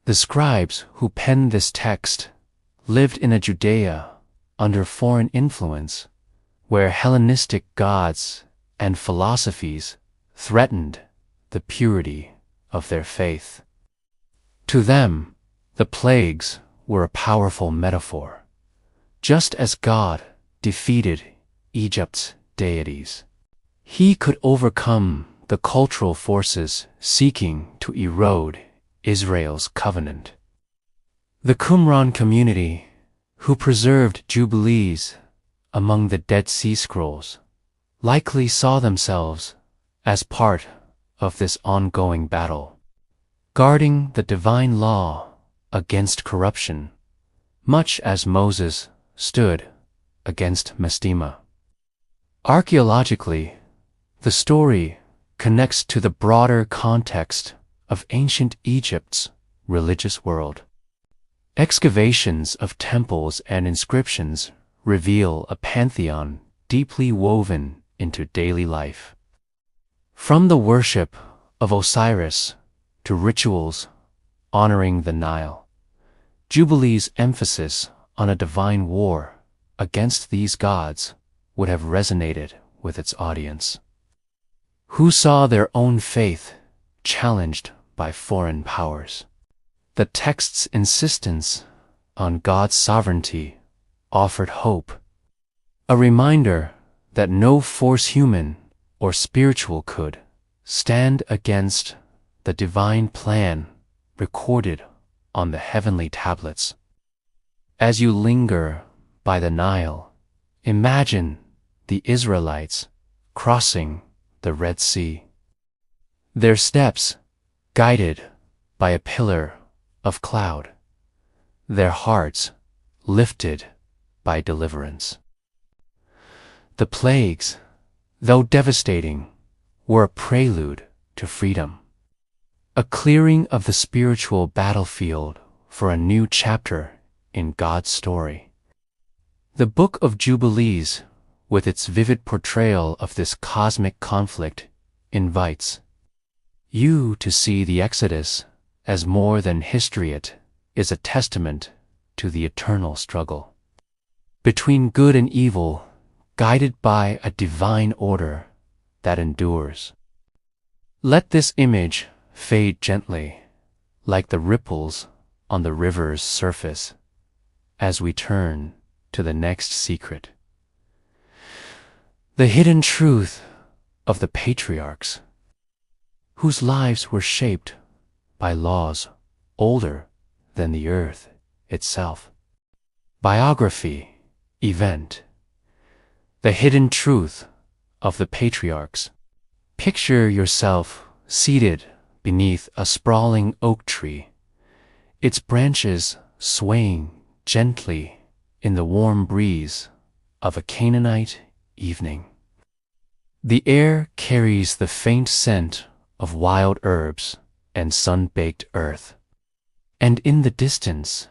A: The scribes who penned this text lived in a Judea under foreign influence, where Hellenistic gods and philosophies threatened the purity of their faith. To them, the plagues were a powerful metaphor. Just as God defeated Egypt's deities, he could overcome the cultural forces seeking to erode Israel's covenant. The Qumran community, who preserved Jubilees among the Dead Sea Scrolls, likely saw themselves as part of this ongoing battle, guarding the divine law against corruption, much as Moses stood against Mastema. Archaeologically, the story connects to the broader context of ancient Egypt's religious world. Excavations of temples and inscriptions reveal a pantheon deeply woven into daily life. From the worship of Osiris to rituals honoring the Nile, Jubilees' emphasis on a divine war against these gods would have resonated with its audience, who saw their own faith challenged by foreign powers. The text's insistence on God's sovereignty offered hope, a reminder that no force, human or spiritual, could stand against the divine plan recorded on the heavenly tablets. As you linger by the Nile, imagine the Israelites crossing the Red Sea, their steps guided by a pillar of cloud, their hearts lifted by deliverance. The plagues, though devastating, were a prelude to freedom, a clearing of the spiritual battlefield for a new chapter in God's story. The Book of Jubilees, with its vivid portrayal of this cosmic conflict, invites you to see the Exodus as more than history. It is a testament to the eternal struggle between good and evil, guided by a divine order that endures. Let this image fade gently, like the ripples on the river's surface, as we turn to the next secret, the hidden truth of the patriarchs, whose lives were shaped by laws older than the earth itself. biography, event, the hidden truth of the patriarchs. Picture yourself seated beneath a sprawling oak tree, its branches swaying gently in the warm breeze of a Canaanite evening. The air carries the faint scent of wild herbs and sun-baked earth, and in the distance,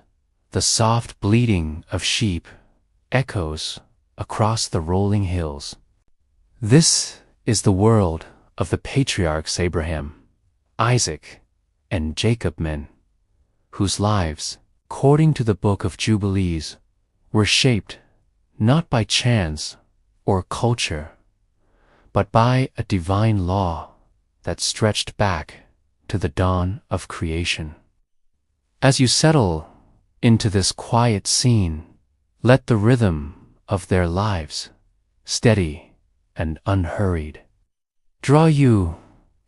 A: the soft bleating of sheep echoes across the rolling hills. This is the world of the patriarchs Abraham, Isaac, and Jacob, men whose lives, according to the Book of Jubilees, were shaped not by chance or culture, but by a divine law that stretched back to the dawn of creation. As you settle into this quiet scene, let the rhythm of their lives, steady and unhurried, draw you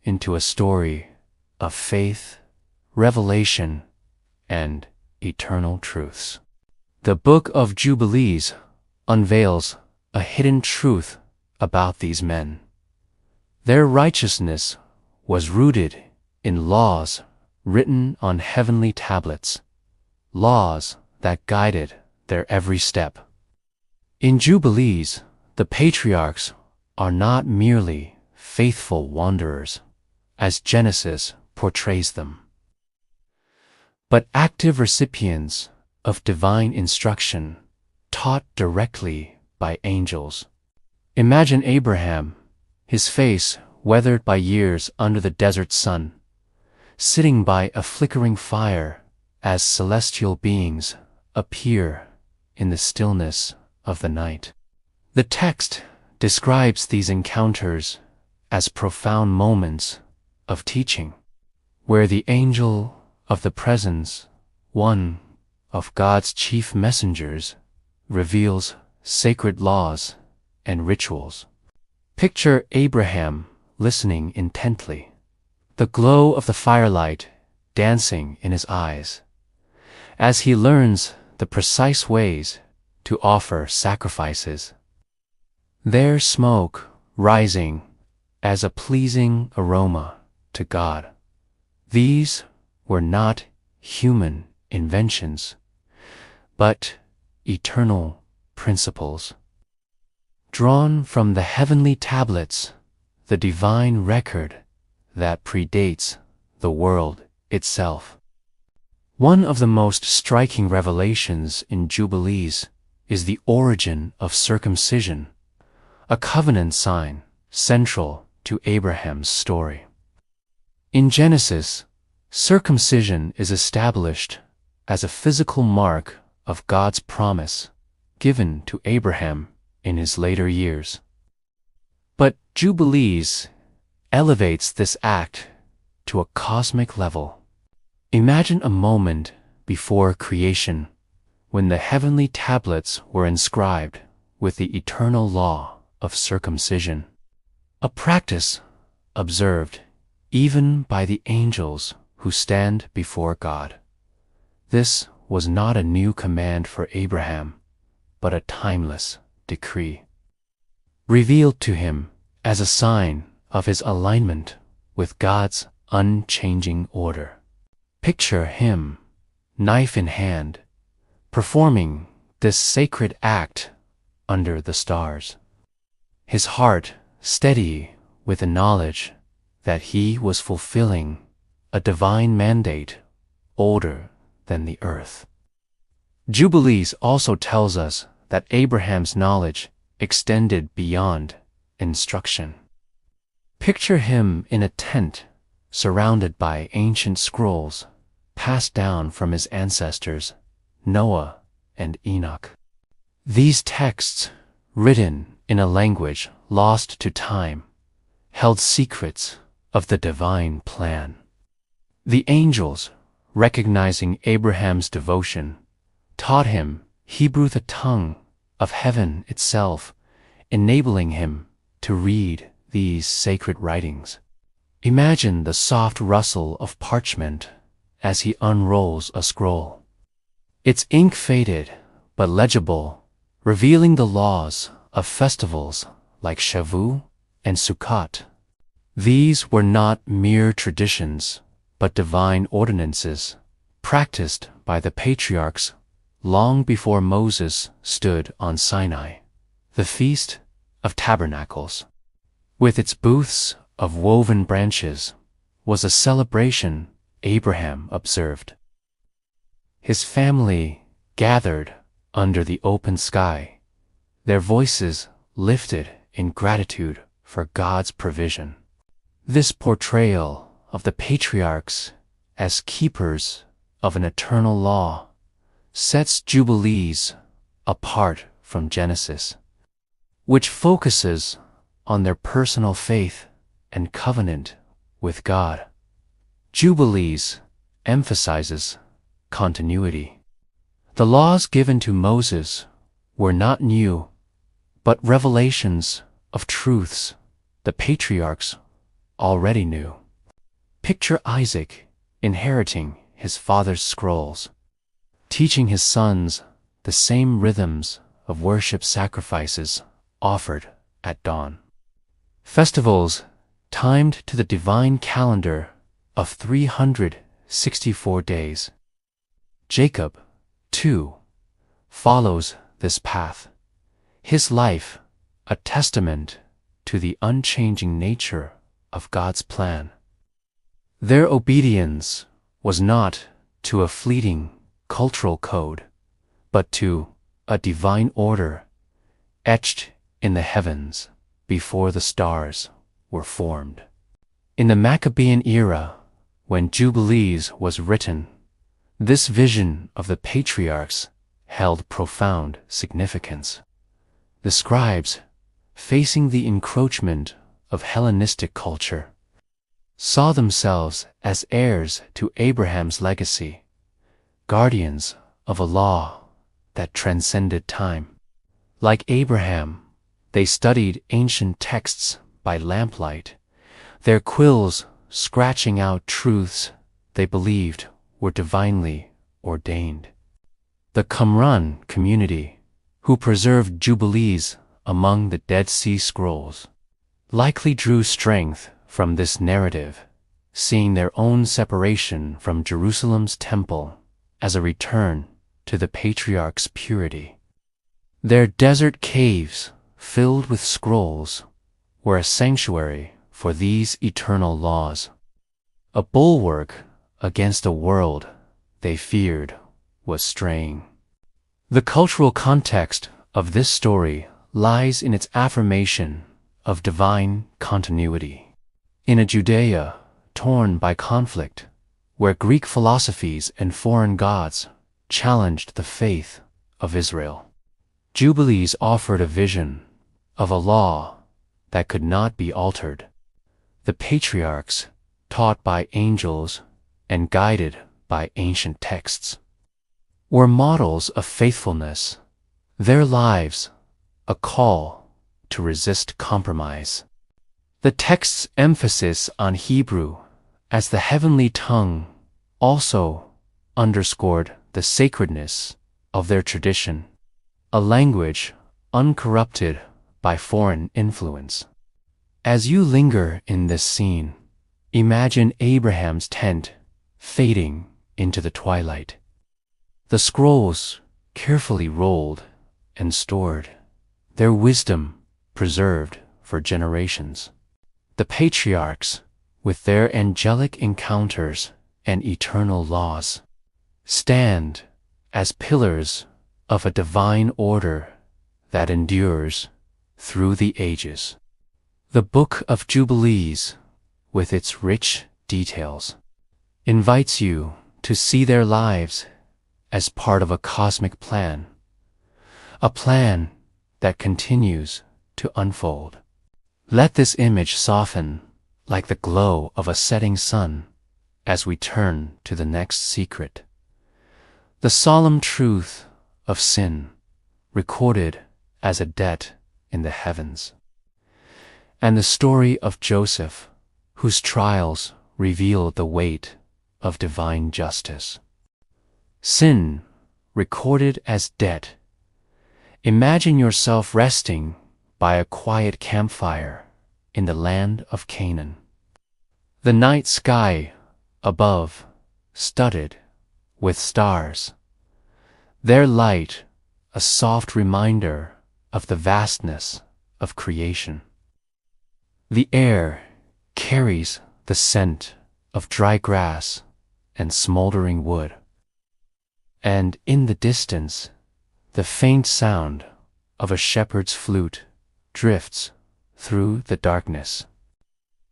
A: into a story of faith, revelation, and eternal truths. The Book of Jubilees unveils a hidden truth about these men. Their righteousness was rooted in laws written on heavenly tablets, laws that guided their every step. In Jubilees, the patriarchs are not merely faithful wanderers, as Genesis portrays them, but active recipients of divine instruction taught directly by angels. Imagine Abraham, his face weathered by years under the desert sun, sitting by a flickering fire as celestial beings appear in the stillness of the night. The text describes these encounters as profound moments of teaching, where the angel of the presence, one of God's chief messengers, reveals sacred laws and rituals. Picture Abraham listening intently, the glow of the firelight dancing in his eyes, as he learns the precise ways to offer sacrifices. Their smoke rising as a pleasing aroma to God. These were not human inventions, but eternal principles, drawn from the heavenly tablets, the divine record that predates the world itself. One of the most striking revelations in Jubilees is the origin of circumcision, a covenant sign central to Abraham's story. In Genesis, circumcision is established as a physical mark of God's promise given to Abraham in his later years. But Jubilees elevates this act to a cosmic level. Imagine a moment before creation when the heavenly tablets were inscribed with the eternal law of circumcision, a practice observed even by the angels who stand before God. This was not a new command for Abraham, but a timeless decree, revealed to him as a sign of his alignment with God's unchanging order. Picture him, knife in hand, performing this sacred act under the stars, his heart steady with the knowledge that he was fulfilling a divine mandate older than the earth. Jubilees also tells us that Abraham's knowledge extended beyond instruction. Picture him in a tent surrounded by ancient scrolls passed down from his ancestors, Noah and Enoch. These texts, written in a language lost to time, held secrets of the divine plan. The angels, recognizing Abraham's devotion, taught him Hebrew, the tongue of heaven itself, enabling him to read these sacred writings. Imagine the soft rustle of parchment as he unrolls a scroll. Its ink faded, but legible, revealing the laws of festivals like Shavu and Sukkot. These were not mere traditions, but divine ordinances, practiced by the patriarchs long before Moses stood on Sinai. The Feast of Tabernacles, with its booths of woven branches, was a celebration Abraham observed. His family gathered under the open sky, their voices lifted in gratitude for God's provision. This portrayal of the patriarchs as keepers of an eternal law sets Jubilees apart from Genesis, which focuses on their personal faith and covenant with God. Jubilees emphasizes continuity. The laws given to Moses were not new, but revelations of truths the patriarchs already knew. Picture Isaac inheriting his father's scrolls, teaching his sons the same rhythms of worship sacrifices offered at dawn. Festivals timed to the divine calendar of 364 days. Jacob, too, follows this path, his life a testament to the unchanging nature of God's plan. Their obedience was not to a fleeting cultural code, but to a divine order etched in the heavens before the stars were formed. In the Maccabean era, when Jubilees was written, this vision of the patriarchs held profound significance. The scribes, facing the encroachment of Hellenistic culture, saw themselves as heirs to Abraham's legacy, guardians of a law that transcended time. Like Abraham, they studied ancient texts by lamplight, their quills scratching out truths they believed were divinely ordained. The Qumran community, who preserved Jubilees among the Dead Sea Scrolls, likely drew strength from this narrative, seeing their own separation from Jerusalem's temple as a return to the patriarchs' purity. Their desert caves, filled with scrolls, were a sanctuary for these eternal laws, a bulwark against a world they feared was straying. The cultural context of this story lies in its affirmation of divine continuity. In a Judea torn by conflict, where Greek philosophies and foreign gods challenged the faith of Israel, Jubilees offered a vision of a law that could not be altered. The patriarchs, taught by angels and guided by ancient texts, were models of faithfulness, their lives a call to resist compromise. The text's emphasis on Hebrew as the heavenly tongue also underscored the sacredness of their tradition, a language uncorrupted by foreign influence. As you linger in this scene, imagine Abraham's tent fading into the twilight, the scrolls carefully rolled and stored, their wisdom preserved for generations. The patriarchs, with their angelic encounters and eternal laws, stand as pillars of a divine order that endures through the ages. The Book of Jubilees, with its rich details, invites you to see their lives as part of a cosmic plan, a plan that continues to unfold. Let this image soften like the glow of a setting sun as we turn to the next secret, the solemn truth of sin recorded as a debt in the heavens, and the story of Joseph, whose trials revealed the weight of divine justice. Sin, recorded as debt Imagine yourself resting by a quiet campfire in the land of Canaan. The night sky above, studded with stars, their light a soft reminder of the vastness of creation. The air carries the scent of dry grass and smoldering wood, and in the distance, the faint sound of a shepherd's flute drifts through the darkness.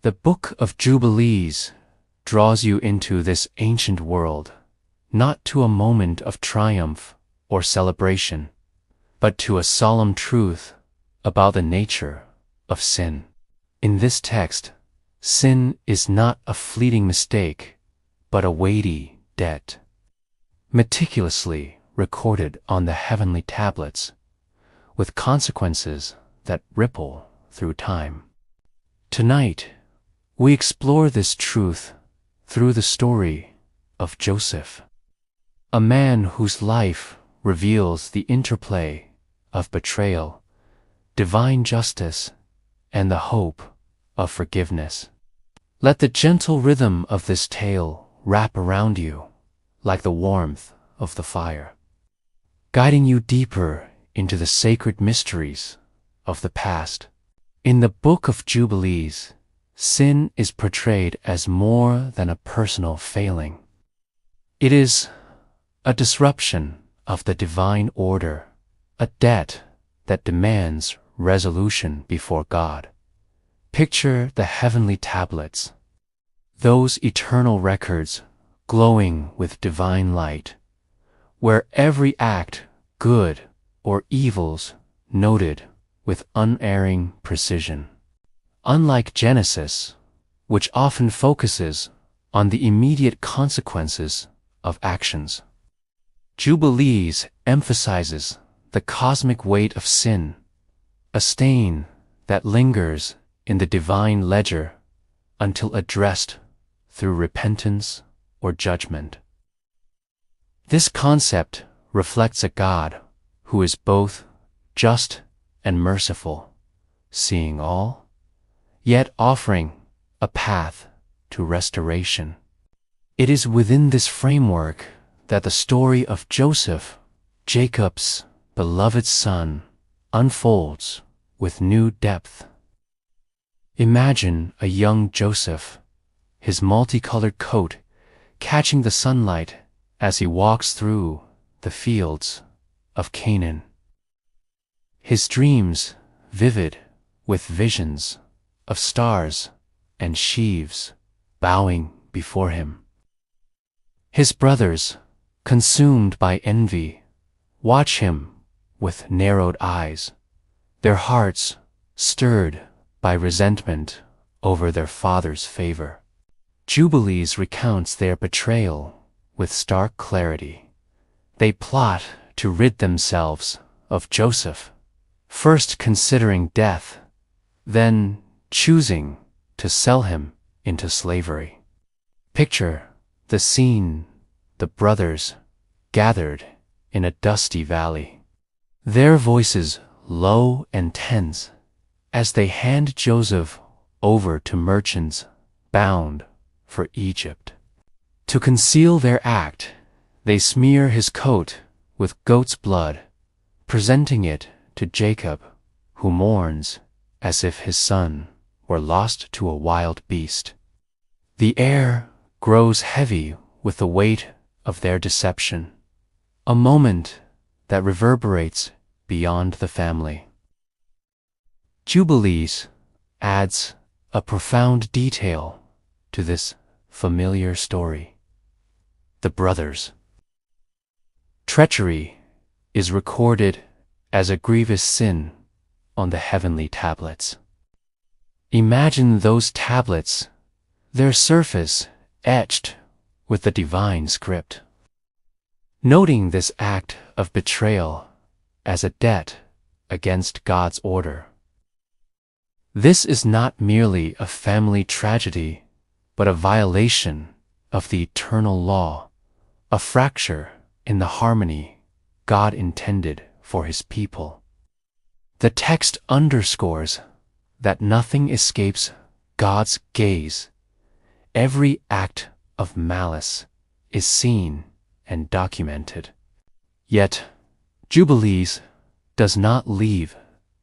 A: The Book of Jubilees draws you into this ancient world, not to a moment of triumph or celebration, but to a solemn truth about the nature of sin. In this text, sin is not a fleeting mistake, but a weighty debt, meticulously recorded on the heavenly tablets, with consequences that ripple through time. Tonight, we explore this truth through the story of Joseph, a man whose life reveals the interplay of betrayal, divine justice, and the hope of forgiveness. Let the gentle rhythm of this tale wrap around you like the warmth of the fire, guiding you deeper into the sacred mysteries of the past. In the Book of Jubilees, sin is portrayed as more than a personal failing. It is a disruption of the divine order, a debt that demands resolution before God. Picture the heavenly tablets, those eternal records glowing with divine light, where every act, good or evils, noted with unerring precision. Unlike Genesis, which often focuses on the immediate consequences of actions, Jubilees emphasizes the cosmic weight of sin, a stain that lingers in the divine ledger until addressed through repentance or judgment. This concept reflects a God who is both just and merciful, seeing all, yet offering a path to restoration. It is within this framework that the story of Joseph, Jacob's beloved son, unfolds with new depth. Imagine a young Joseph, his multicolored coat catching the sunlight as he walks through the fields of Canaan. His dreams vivid with visions of stars and sheaves bowing before him. His brothers, consumed by envy, watch him with narrowed eyes, their hearts stirred by resentment over their father's favor. Jubilees recounts their betrayal with stark clarity. They plot to rid themselves of Joseph, first considering death, then choosing to sell him into slavery. Picture the scene: the brothers gathered in a dusty valley, their voices low and tense as they hand Joseph over to merchants bound for Egypt. To conceal their act, they smear his coat with goat's blood, presenting it to Jacob, who mourns as if his son were lost to a wild beast. The air grows heavy with the weight of their deception, a moment that reverberates beyond the family. Jubilees adds a profound detail to this familiar story: the brothers. Treachery is recorded as a grievous sin on the heavenly tablets. Imagine those tablets, their surface etched with the divine script. Noting this act of betrayal as a debt against God's order. This is not merely a family tragedy, but a violation of the eternal law, a fracture in the harmony God intended for His people. The text underscores that nothing escapes God's gaze. Every act of malice is seen and documented. Yet, Jubilees does not leave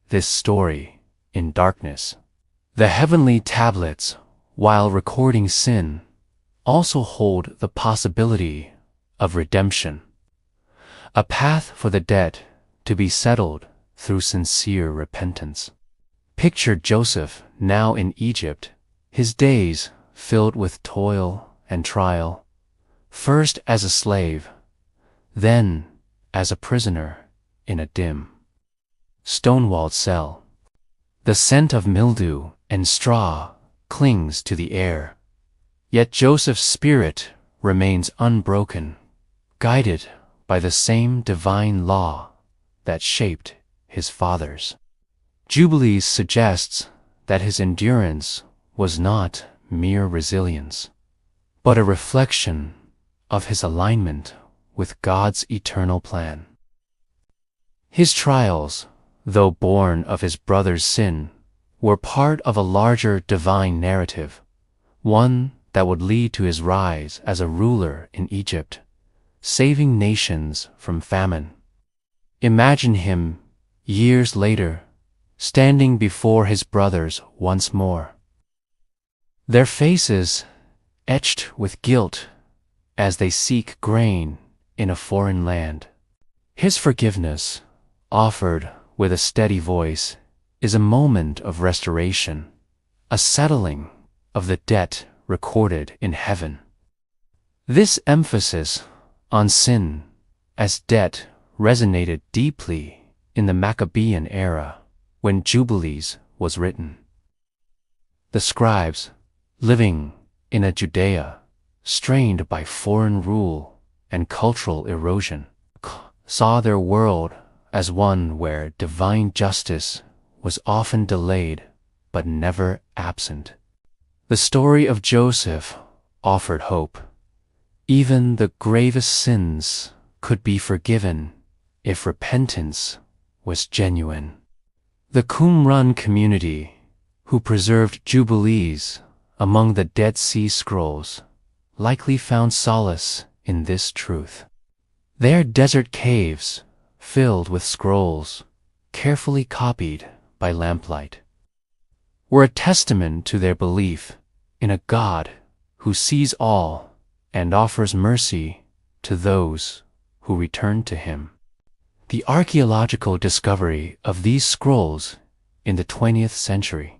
A: this story in darkness. The heavenly tablets, while recording sin, also hold the possibility of redemption, a path for the debt to be settled through sincere repentance. Picture Joseph now in Egypt, his days filled with toil and trial, first as a slave, then as a prisoner in a dim, stone-walled cell. The scent of mildew and straw clings to the air, yet Joseph's spirit remains unbroken, guided by the same divine law that shaped his father's. Jubilees suggests that his endurance was not mere resilience, but a reflection of his alignment with God's eternal plan. His trials, though born of his brother's sin, were part of a larger divine narrative, one that would lead to his rise as a ruler in Egypt, saving nations from famine. Imagine him, years later, standing before his brothers once more, their faces etched with guilt as they seek grain in a foreign land. His forgiveness, offered with a steady voice, is a moment of restoration, a settling of the debt recorded in heaven. This emphasis on sin as debt resonated deeply in the Maccabean era when Jubilees was written. The scribes, living in a Judea strained by foreign rule and cultural erosion, saw their world as one where divine justice was often delayed but never absent. The story of Joseph offered hope. Even the gravest sins could be forgiven if repentance was genuine. The Qumran community, who preserved Jubilees among the Dead Sea Scrolls, likely found solace in this truth. Their desert caves, filled with scrolls, carefully copied by lamplight, were a testament to their belief in a God who sees all and offers mercy to those who return to him. The archaeological discovery of these scrolls in the 20th century,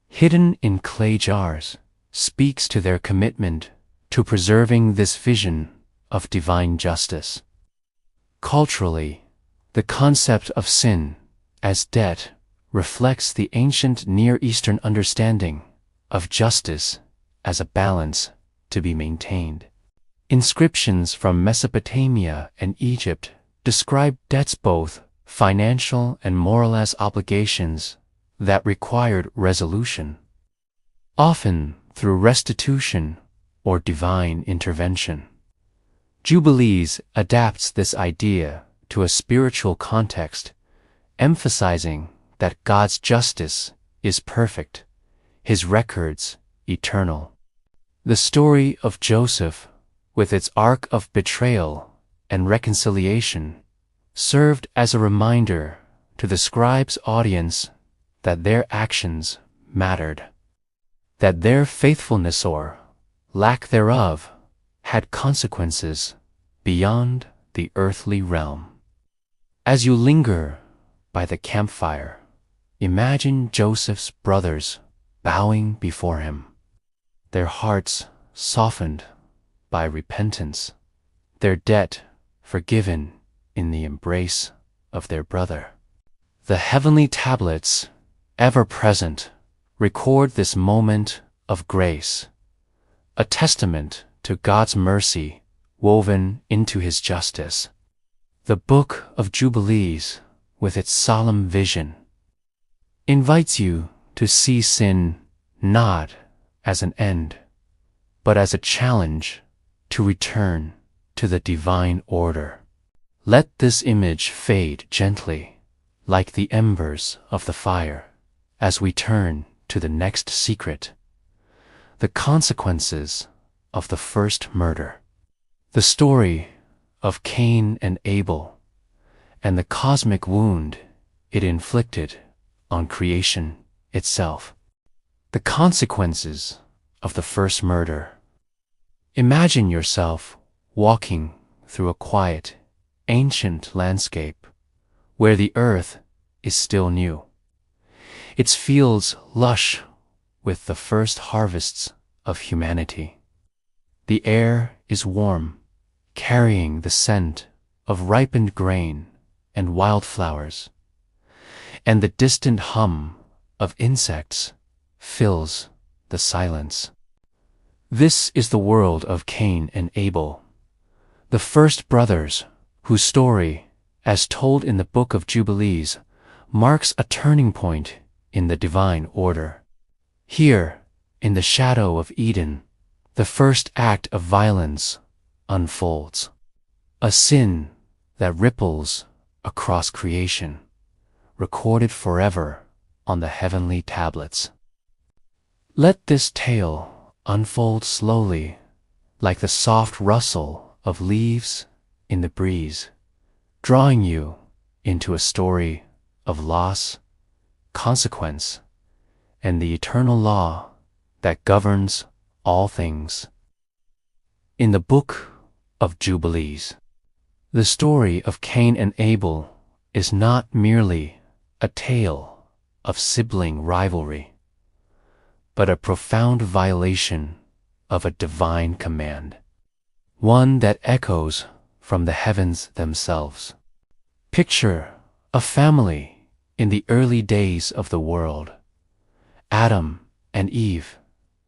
A: hidden in clay jars, speaks to their commitment to preserving this vision of divine justice. Culturally, the concept of sin as debt reflects the ancient Near Eastern understanding of justice as a balance to be maintained. Inscriptions from Mesopotamia and Egypt describe debts, both financial and moral, as obligations that required resolution, often through restitution or divine intervention. Jubilees adapts this idea to a spiritual context, emphasizing that God's justice is perfect, his records eternal. The story of Joseph, with its arc of betrayal and reconciliation, served as a reminder to the scribes' audience that their actions mattered, that their faithfulness or lack thereof had consequences beyond the earthly realm. As you linger by the campfire, imagine Joseph's brothers bowing before him, their hearts softened by repentance, their debt forgiven in the embrace of their brother. The heavenly tablets, ever present, record this moment of grace, a testament to God's mercy woven into his justice. The Book of Jubilees, with its solemn vision, invites you to see sin not as an end, but as a challenge to return to the divine order. Let this image fade gently, like the embers of the fire, as we turn to the next secret: the consequences of the first murder. The story of Cain and Abel, and the cosmic wound it inflicted on creation itself. The consequences of the first murder. Imagine yourself walking through a quiet, ancient landscape where the earth is still new. Its fields lush with the first harvests of humanity. The air is warm, carrying the scent of ripened grain and wildflowers, and the distant hum of insects fills the silence. This is the world of Cain and Abel, the first brothers whose story, as told in the Book of Jubilees, marks a turning point in the divine order. Here, in the shadow of Eden, the first act of violence unfolds. A sin that ripples across creation, recorded forever on the heavenly tablets. Let this tale unfold slowly, like the soft rustle of leaves in the breeze, drawing you into a story of loss, consequence, and the eternal law that governs all things. In the Book of Jubilees, the story of Cain and Abel is not merely a tale of sibling rivalry, but a profound violation of a divine command, one that echoes from the heavens themselves. Picture a family in the early days of the world. Adam and Eve,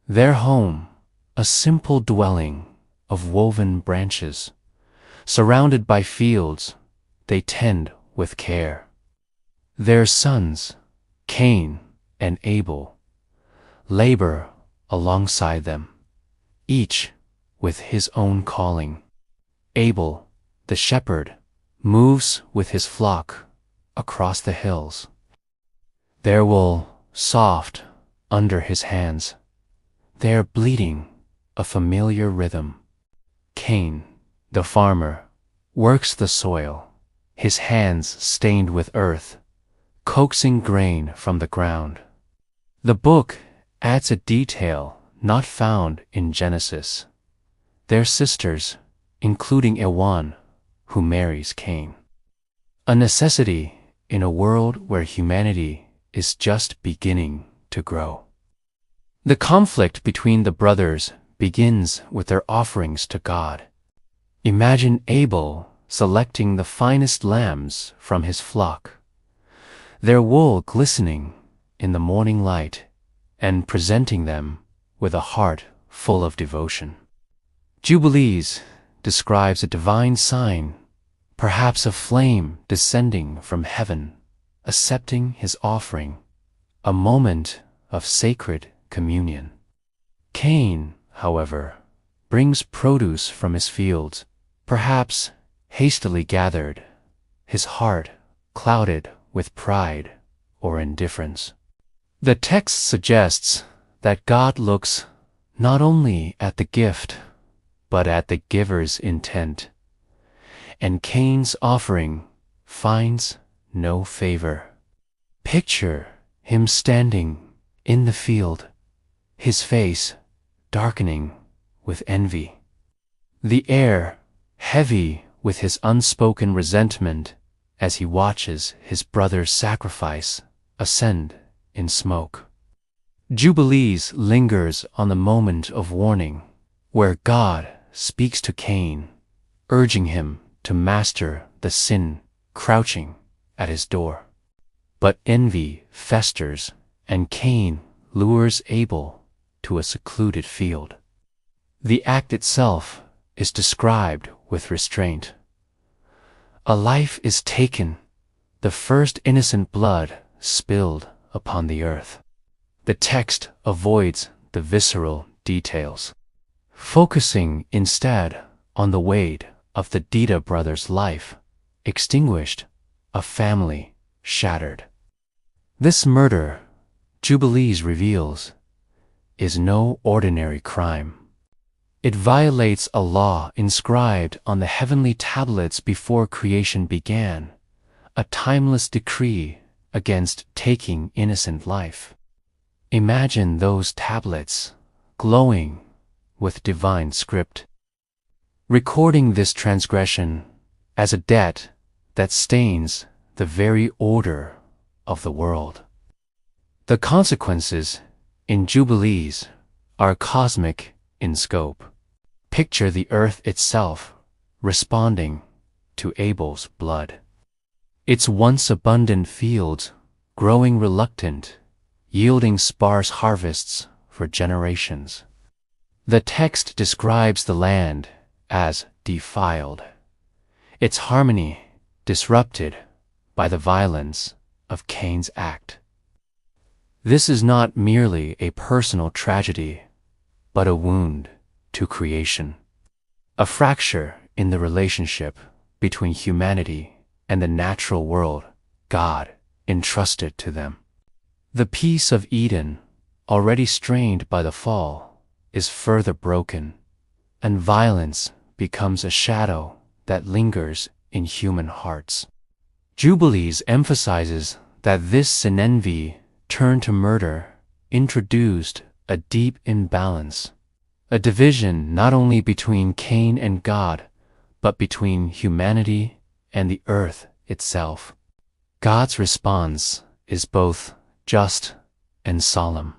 A: their home a simple dwelling of woven branches, surrounded by fields they tend with care. Their sons, Cain and Abel, labor alongside them, each with his own calling. Abel, the shepherd, moves with his flock across the hills, their wool soft under his hands, their bleating a familiar rhythm. Cain, the farmer, works the soil, his hands stained with earth, coaxing grain from the ground. The book adds a detail not found in Genesis: their sisters, including Ewan, who marries Cain. A necessity in a world where humanity is just beginning to grow. The conflict between the brothers begins with their offerings to God. Imagine Abel selecting the finest lambs from his flock, their wool glistening in the morning light, and presenting them with a heart full of devotion. Jubilees describes a divine sign, perhaps a flame descending from heaven, accepting his offering, a moment of sacred communion. Cain, however, brings produce from his fields, perhaps hastily gathered, his heart clouded with pride or indifference. The text suggests that God looks not only at the gift, but at the giver's intent, and Cain's offering finds no favor. Picture him standing in the field, his face darkening with envy, the air heavy with his unspoken resentment as he watches his brother's sacrifice ascend in smoke. Jubilees lingers on the moment of warning, where God speaks to Cain, urging him to master the sin crouching at his door. But envy festers, and Cain lures Abel to a secluded field. The act itself is described with restraint. A life is taken, the first innocent blood spilled upon the earth. The text avoids the visceral details, focusing instead on the weight of the Dita brothers' life, extinguished, a family shattered. This murder, Jubilees reveals, is no ordinary crime. It violates a law inscribed on the heavenly tablets before creation began, a timeless decree against taking innocent life. Imagine those tablets glowing with divine script, recording this transgression as a debt that stains the very order of the world. The consequences in Jubilees are cosmic in scope. Picture the earth itself responding to Abel's blood. Its once abundant fields growing reluctant, yielding sparse harvests for generations. The text describes the land as defiled, its harmony disrupted by the violence of Cain's act. This is not merely a personal tragedy, but a wound to creation, a fracture in the relationship between humanity and the natural world God entrusted to them. The peace of Eden, already strained by the fall, is further broken, and violence becomes a shadow that lingers in human hearts. Jubilees emphasizes that this sin envy turned to murder introduced a deep imbalance, a division not only between Cain and God, but between humanity and the earth itself. God's response is both just and solemn.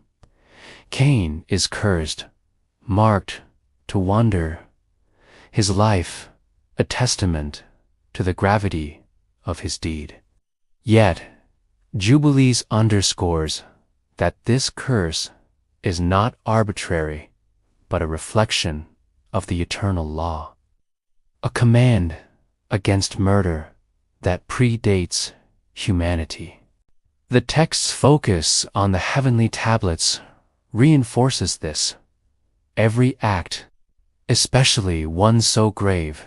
A: Cain is cursed, marked to wander, his life a testament to the gravity of his deed. Yet, Jubilees underscores that this curse is not arbitrary, but a reflection of the eternal law, a command against murder that predates humanity. The text's focus on the heavenly tablets reinforces this. Every act, especially one so grave,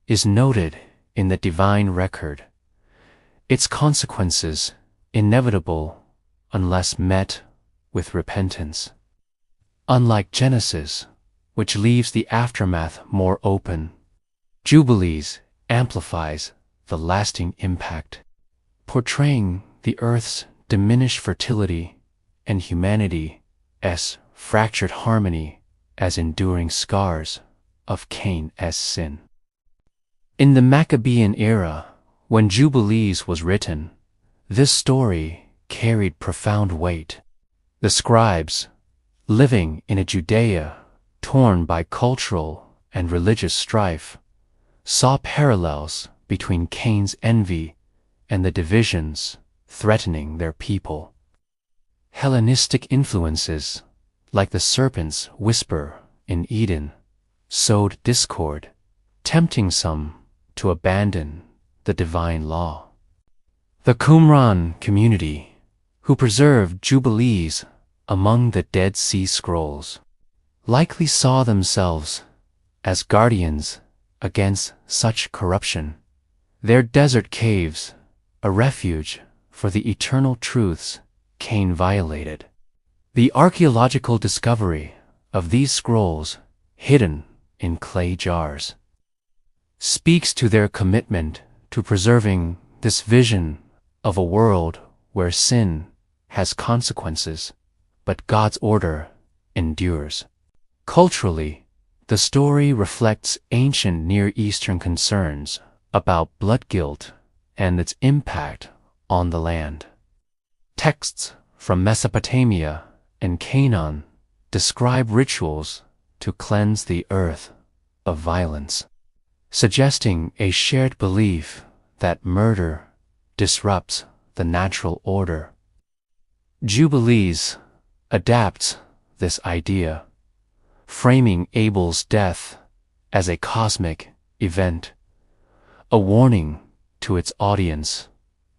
A: is noted in the divine record, its consequences inevitable unless met with repentance. Unlike Genesis, which leaves the aftermath more open, Jubilees amplifies the lasting impact, portraying the earth's diminished fertility and humanity's fractured harmony as enduring scars of Cain's sin. In the Maccabean era, when Jubilees was written, this story carried profound weight. The scribes, living in a Judea torn by cultural and religious strife, saw parallels between Cain's envy and the divisions threatening their people. Hellenistic influences, like the serpent's whisper in Eden, sowed discord, tempting some to abandon the divine law. The Qumran community, who preserved Jubilees among the Dead Sea Scrolls, likely saw themselves as guardians against such corruption, their desert caves a refuge for the eternal truths Cain violated. The archaeological discovery of these scrolls, hidden in clay jars, speaks to their commitment to preserving this vision of a world where sin has consequences, but God's order endures. Culturally, the story reflects ancient Near Eastern concerns about blood guilt and its impact on the land. Texts from Mesopotamia and Canaan describe rituals to cleanse the earth of violence, suggesting a shared belief that murder disrupts the natural order. Jubilees adapts this idea, framing Abel's death as a cosmic event, a warning to its audience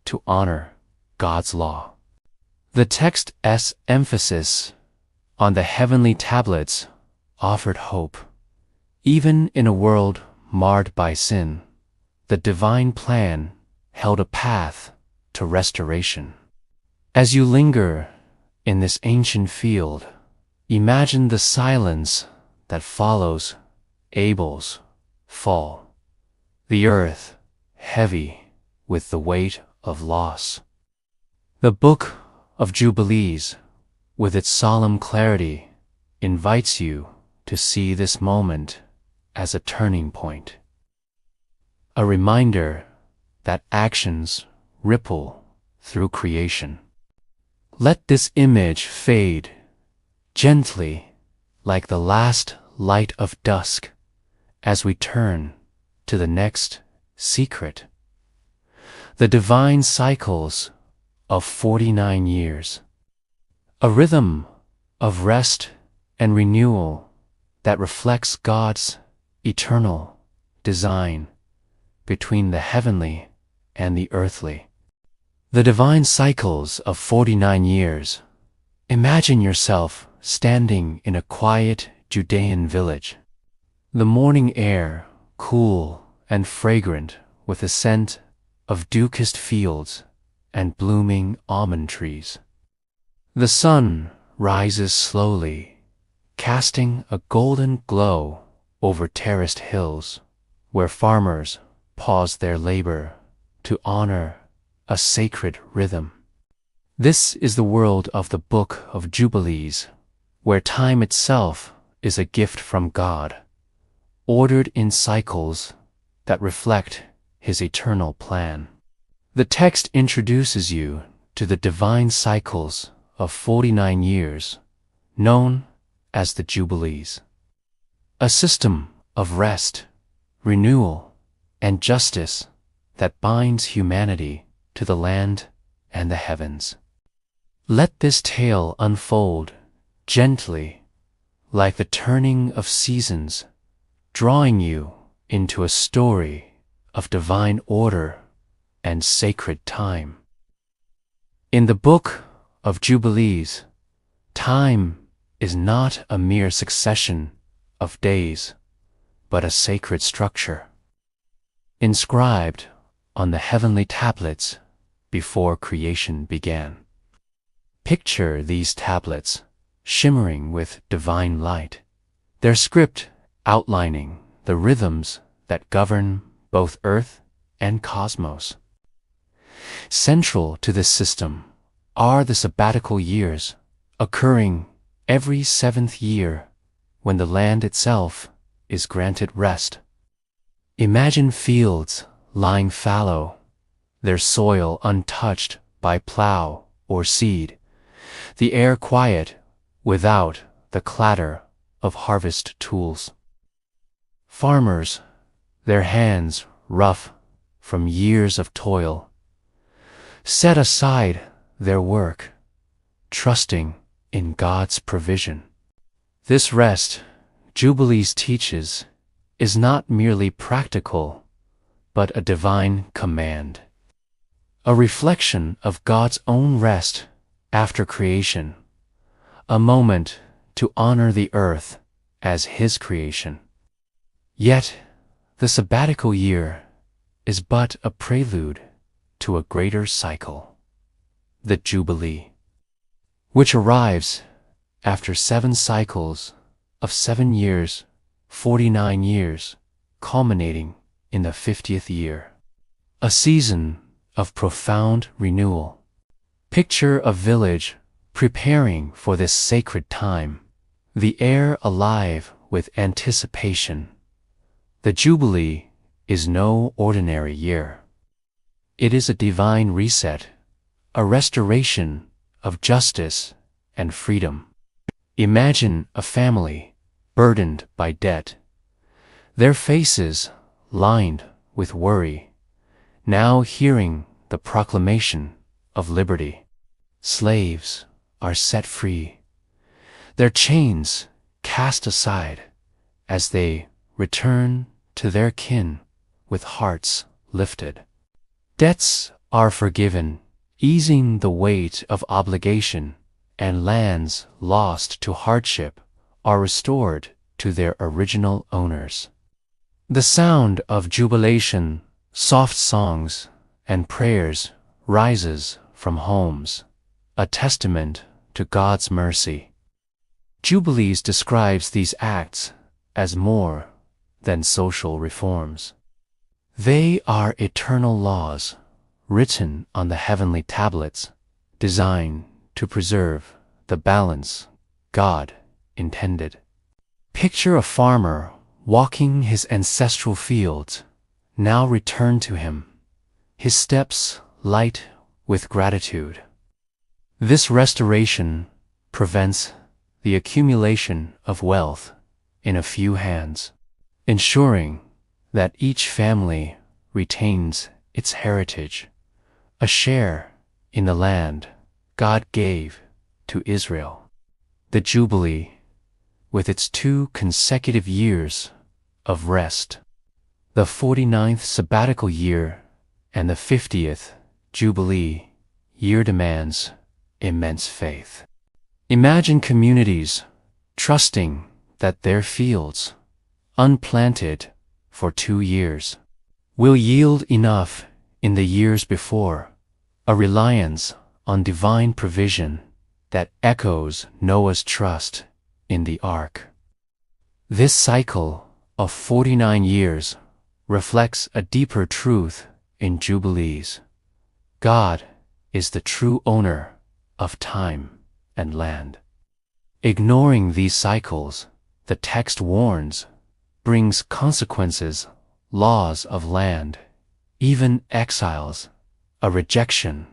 A: to honor God's law. The text's emphasis on the heavenly tablets offered hope. Even in a world marred by sin, the divine plan held a path to restoration. As you linger in this ancient field, imagine the silence that follows Abel's fall, the earth heavy with the weight of loss. The Book of Jubilees, with its solemn clarity, invites you to see this moment as a turning point, a reminder that actions ripple through creation. Let this image fade gently like the last light of dusk as we turn to the next secret, the divine cycles of 49 years, a rhythm of rest and renewal that reflects God's eternal design between the heavenly and the earthly. The divine cycles of 49 years. Imagine yourself standing in a quiet Judean village. The morning air cool and fragrant with the scent of dew-kissed fields and blooming almond trees. The sun rises slowly, casting a golden glow over terraced hills, where farmers pause their labor to honor a sacred rhythm. This is the world of the Book of Jubilees, where time itself is a gift from God, ordered in cycles that reflect His eternal plan. The text introduces you to the divine cycles of 49 years, known as the Jubilees, a system of rest, renewal, and justice that binds humanity to the land and the heavens. Let this tale unfold gently, like the turning of seasons, drawing you into a story of divine order and sacred time. In the Book of Jubilees, time is not a mere succession of days, but a sacred structure, inscribed on the heavenly tablets before creation began. Picture these tablets shimmering with divine light, their script outlining the rhythms that govern both earth and cosmos. Central to this system are the sabbatical years, occurring every 7th year when the land itself is granted rest. Imagine fields lying fallow, their soil untouched by plow or seed, the air quiet without the clatter of harvest tools. Farmers, their hands rough from years of toil, set aside their work, trusting in God's provision. This rest, Jubilees teaches, is not merely practical, but a divine command, a reflection of God's own rest after creation, a moment to honor the earth as His creation. Yet, the sabbatical year is but a prelude to a greater cycle, the Jubilee, which arrives after 7 cycles of 7 years, 49 years, culminating in the 50th year, a season of profound renewal. Picture a village preparing for this sacred time, the air alive with anticipation. The Jubilee is no ordinary year. It is a divine reset, a restoration of justice and freedom. Imagine a family burdened by debt, their faces lined with worry, now hearing the proclamation of liberty. Slaves are set free, their chains cast aside as they return to their kin with hearts lifted. Debts are forgiven, easing the weight of obligation, and lands lost to hardship are restored to their original owners. The sound of jubilation, soft songs, and prayers rises from homes, a testament to God's mercy. Jubilees describes these acts as more than social reforms. They are eternal laws written on the heavenly tablets, designed to preserve the balance God intended. Picture a farmer walking his ancestral fields, now returned to him, his steps light with gratitude. This restoration prevents the accumulation of wealth in a few hands, ensuring that each family retains its heritage, a share in the land God gave to Israel. The Jubilee, with its 2 consecutive years of rest, the 49th sabbatical year and the 50th Jubilee year, demands immense faith. Imagine communities trusting that their fields, unplanted for 2 years, will yield enough in the years before, a reliance on divine provision that echoes Noah's trust in the ark. This cycle of 49 years reflects a deeper truth in Jubilees. God is the true owner of time and land. Ignoring these cycles, the text warns, brings consequences, laws of land, even exiles, a rejection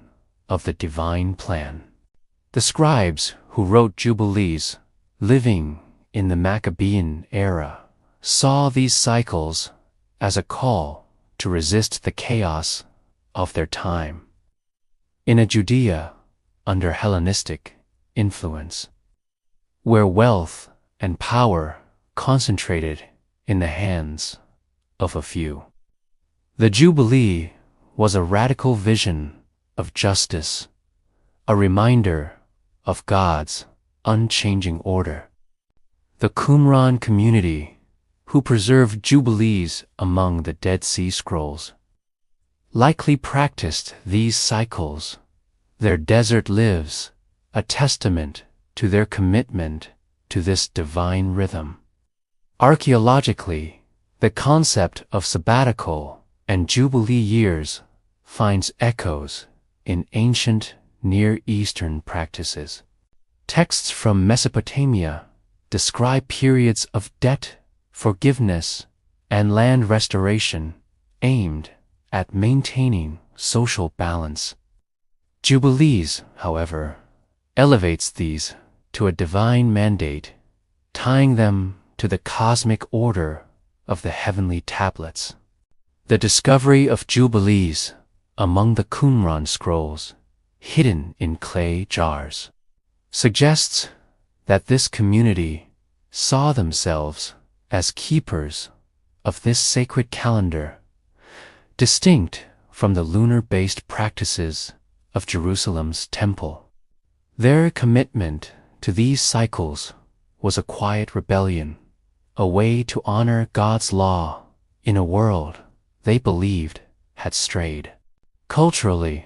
A: of the divine plan. The scribes who wrote Jubilees, living in the Maccabean era, saw these cycles as a call to resist the chaos of their time. In a Judea under Hellenistic influence, where wealth and power concentrated in the hands of a few, the Jubilee was a radical vision of justice, a reminder of God's unchanging order. The Qumran community, who preserved Jubilees among the Dead Sea Scrolls, likely practiced these cycles. Their desert lives, a testament to their commitment to this divine rhythm. Archaeologically, the concept of sabbatical and Jubilee years finds echoes in ancient Near Eastern practices. Texts from Mesopotamia describe periods of debt forgiveness and land restoration aimed at maintaining social balance. Jubilees, however, elevates these to a divine mandate, tying them to the cosmic order of the heavenly tablets. The discovery of Jubilees among the Qumran scrolls, hidden in clay jars, suggests that this community saw themselves as keepers of this sacred calendar, distinct from the lunar-based practices of Jerusalem's temple. Their commitment to these cycles was a quiet rebellion, a way to honor God's law in a world they believed had strayed. Culturally,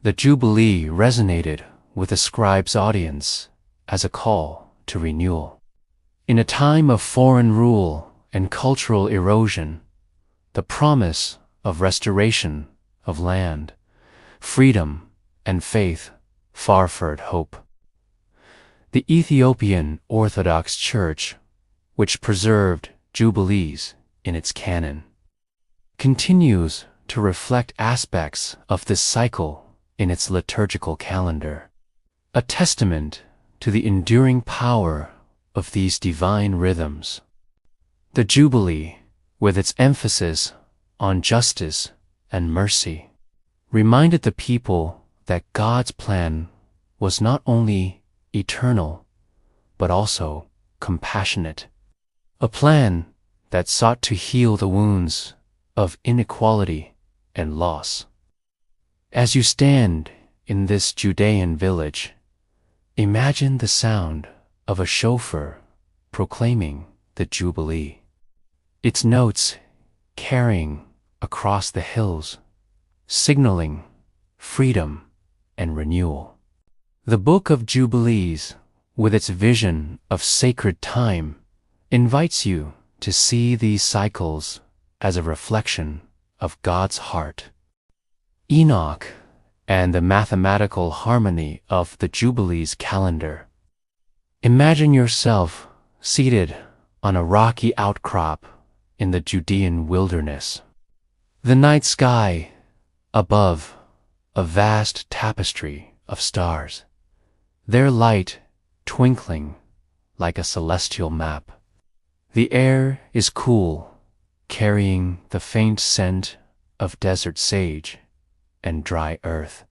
A: the Jubilee resonated with the scribes' audience as a call to renewal. In a time of foreign rule and cultural erosion, the promise of restoration of land, freedom, and faith far-further hope. The Ethiopian Orthodox Church, which preserved Jubilees in its canon, continues to reflect aspects of this cycle in its liturgical calendar, a testament to the enduring power of these divine rhythms. The Jubilee, with its emphasis on justice and mercy, reminded the people that God's plan was not only eternal, but also compassionate, a plan that sought to heal the wounds of inequality and loss. As you stand in this Judean village, imagine the sound of a shofar proclaiming the Jubilee, its notes carrying across the hills, signaling freedom, and renewal. The Book of Jubilees, with its vision of sacred time, invites you to see these cycles as a reflection of God's heart. Enoch and the mathematical harmony of the Jubilees calendar. Imagine yourself seated on a rocky outcrop in the Judean wilderness. The night sky above, a vast tapestry of stars, their light twinkling like a celestial map. The air is cool, carrying the faint scent of desert sage and dry earth,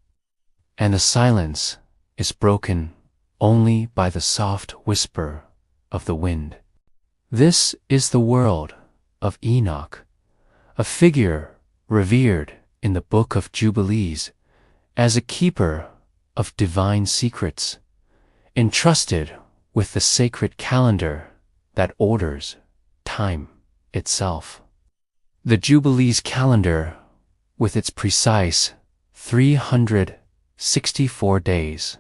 A: and the silence is broken only by the soft whisper of the wind. This is the world of Enoch, a figure revered in the Book of Jubilees as a keeper of divine secrets, entrusted with the sacred calendar that orders time itself. The Jubilees calendar, with its precise 364 days,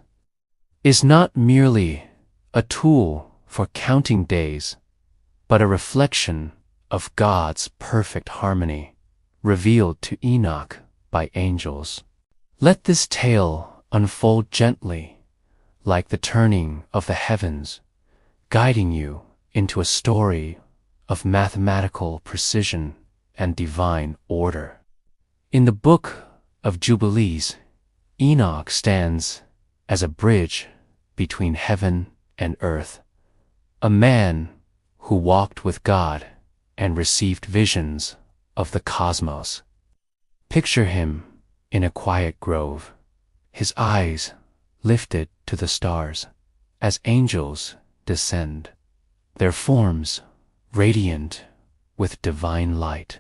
A: is not merely a tool for counting days, but a reflection of God's perfect harmony, revealed to Enoch by angels. Let this tale unfold gently, like the turning of the heavens, guiding you into a story of mathematical precision and divine order. In the Book of Jubilees, Enoch stands as a bridge between heaven and earth, a man who walked with God and received visions of the cosmos. Picture him in a quiet grove, his eyes lifted to the stars as angels descend, their forms radiant with divine light.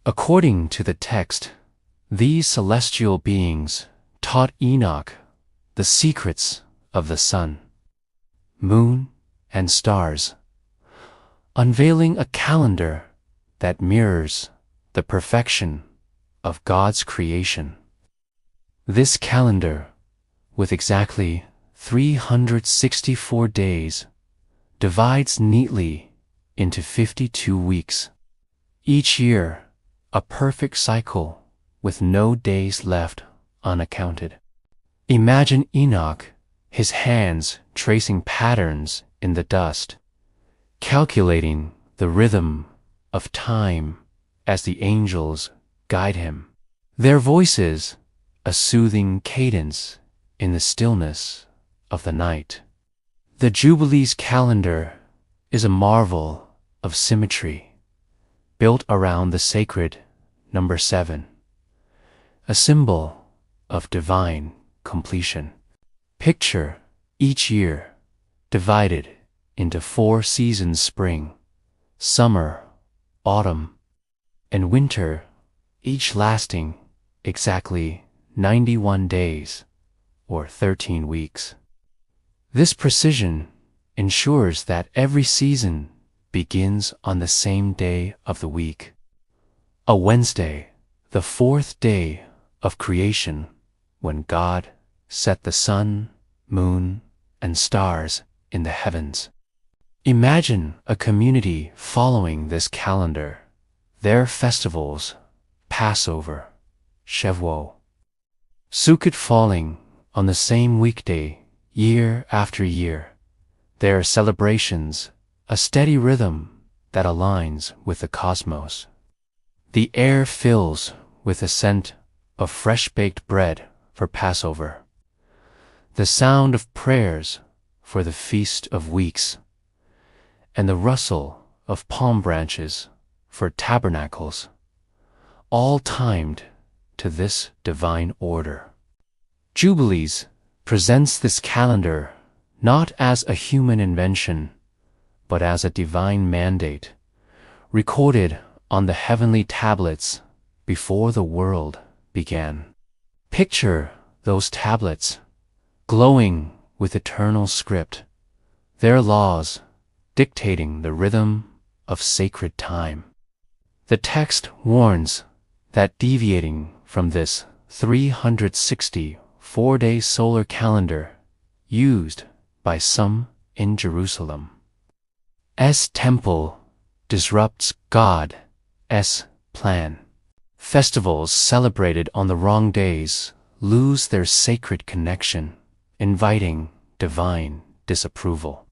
A: According to the text, these celestial beings taught Enoch the secrets of the sun, moon, and stars, unveiling a calendar that mirrors the perfection of God's creation. This calendar, with exactly 364 days, divides neatly into 52 weeks. Each year, a perfect cycle with no days left unaccounted. Imagine Enoch, his hands tracing patterns in the dust, calculating the rhythm of time as the angels guide him, their voices a soothing cadence in the stillness of the night. The Jubilees calendar is a marvel of symmetry, built around the sacred number 7, a symbol of divine completion. Picture each year divided into 4 seasons: spring, summer, autumn, and winter, each lasting exactly 91 days or 13 weeks. This precision ensures that every season begins on the same day of the week, a Wednesday, the 4th day of creation, when God set the sun, moon, and stars in the heavens. Imagine a community following this calendar, their festivals, Passover, Shavuot, Sukkot falling on the same weekday year after year, their celebrations a steady rhythm that aligns with the cosmos. The air fills with the scent of fresh-baked bread for Passover, the sound of prayers for the Feast of Weeks, and the rustle of palm branches for tabernacles, all timed to this divine order. Jubilees presents this calendar not as a human invention, but as a divine mandate, recorded on the heavenly tablets before the world began. Picture those tablets, glowing with eternal script, their laws dictating the rhythm of sacred time. The text warns that deviating from this 364-day solar calendar used by some in Jerusalem's temple disrupts God's plan. Festivals celebrated on the wrong days lose their sacred connection, inviting divine disapproval.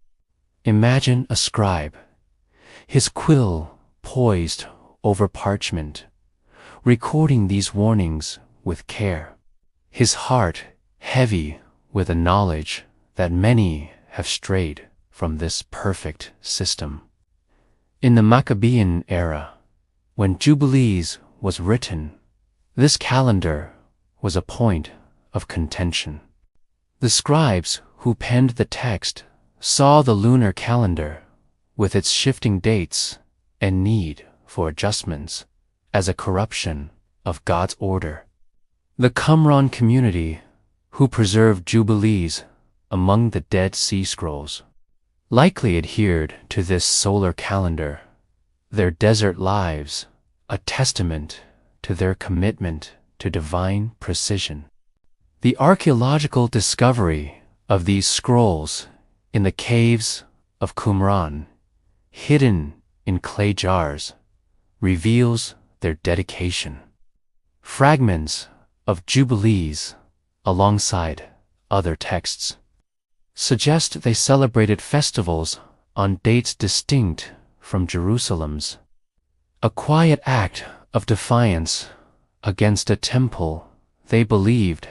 A: Imagine a scribe, his quill poised over parchment, recording these warnings with care, his heart heavy with the knowledge that many have strayed from this perfect system. In the Maccabean era, when Jubilees was written, this calendar was a point of contention. The scribes who penned the text saw the lunar calendar, with its shifting dates and need for adjustments, as a corruption of God's order. The Qumran community, who preserved Jubilees among the Dead Sea Scrolls, likely adhered to this solar calendar, their desert lives a testament to their commitment to divine precision. The archaeological discovery of these scrolls in the caves of Qumran, hidden in clay jars, reveals their dedication. Fragments of Jubilees, alongside other texts, suggest they celebrated festivals on dates distinct from Jerusalem's, a quiet act of defiance against a temple they believed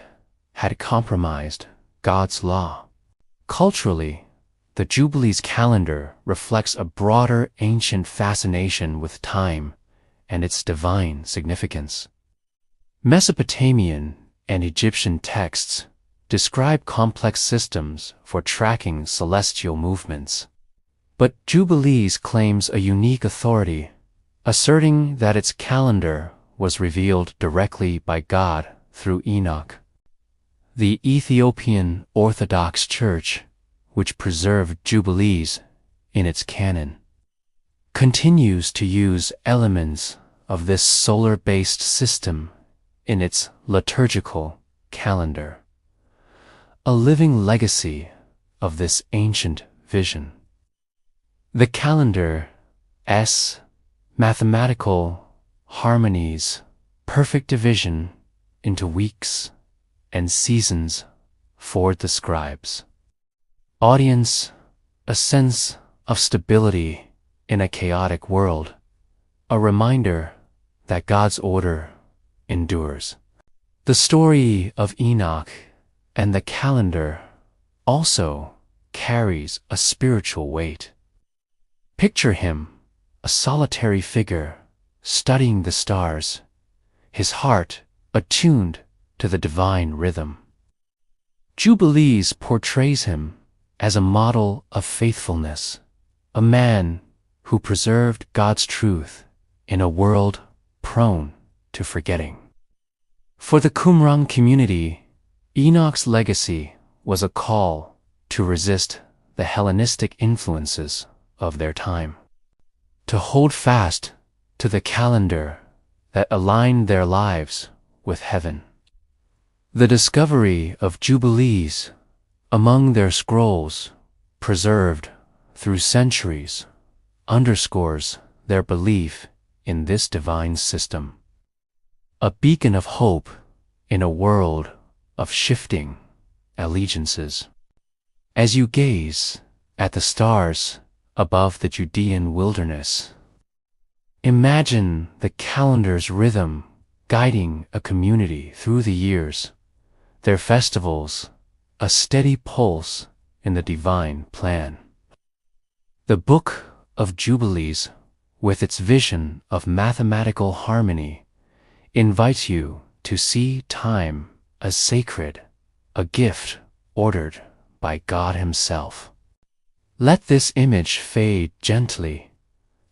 A: had compromised God's law. Culturally, the Jubilees calendar reflects a broader ancient fascination with time and its divine significance. Mesopotamian and Egyptian texts describe complex systems for tracking celestial movements, but Jubilees claims a unique authority, asserting that its calendar was revealed directly by God through Enoch. The Ethiopian Orthodox Church, which preserved Jubilees in its canon, continues to use elements of this solar-based system in its liturgical calendar, a living legacy of this ancient vision. The calendar's mathematical harmonies, perfect division into weeks and seasons for the scribes. Audience, a sense of stability in a chaotic world, a reminder that God's order endures. The story of Enoch and the calendar also carries a spiritual weight. Picture him, a solitary figure, studying the stars, his heart attuned to the divine rhythm. Jubilees portrays him as a model of faithfulness, a man who preserved God's truth in a world prone to forgetting. For the Qumran community, Enoch's legacy was a call to resist the Hellenistic influences of their time, to hold fast to the calendar that aligned their lives with heaven. The discovery of Jubilees among their scrolls, preserved through centuries, underscores their belief in this divine system, a beacon of hope in a world of shifting allegiances. As you gaze at the stars above the Judean wilderness, imagine the calendar's rhythm guiding a community through the years, their festivals a steady pulse in the divine plan. The Book of Jubilees, with its vision of mathematical harmony, invites you to see time as sacred, a gift ordered by God Himself. Let this image fade gently,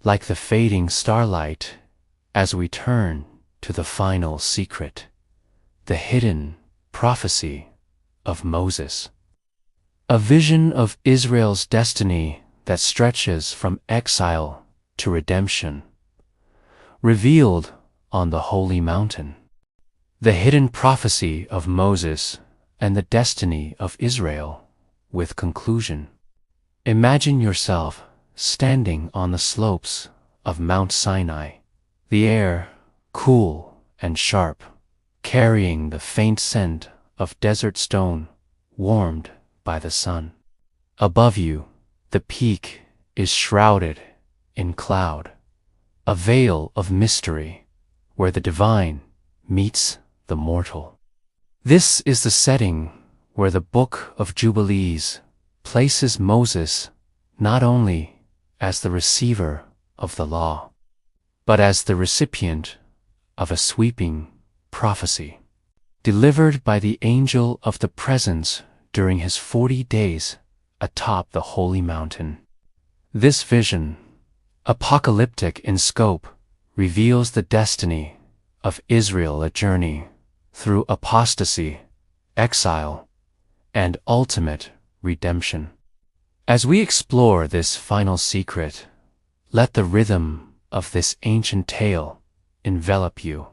A: like the fading starlight, as we turn to the final secret, the hidden prophecy of Moses. A vision of Israel's destiny that stretches from exile to redemption, revealed on the holy mountain. the hidden prophecy of Moses and the destiny of Israel, with conclusion. Imagine yourself standing on the slopes of Mount Sinai, the air cool and sharp, carrying the faint scent of desert stone warmed by the sun. Above you, the peak is shrouded in cloud, a veil of mystery where the divine meets the mortal. This is the setting where the Book of Jubilees places Moses not only as the receiver of the law, but as the recipient of a sweeping prophecy, delivered by the angel of the presence during his 40 days atop the holy mountain. This vision, apocalyptic in scope, reveals the destiny of Israel, a journey through apostasy, exile, and ultimate redemption. As we explore this final secret, let the rhythm of this ancient tale envelop you.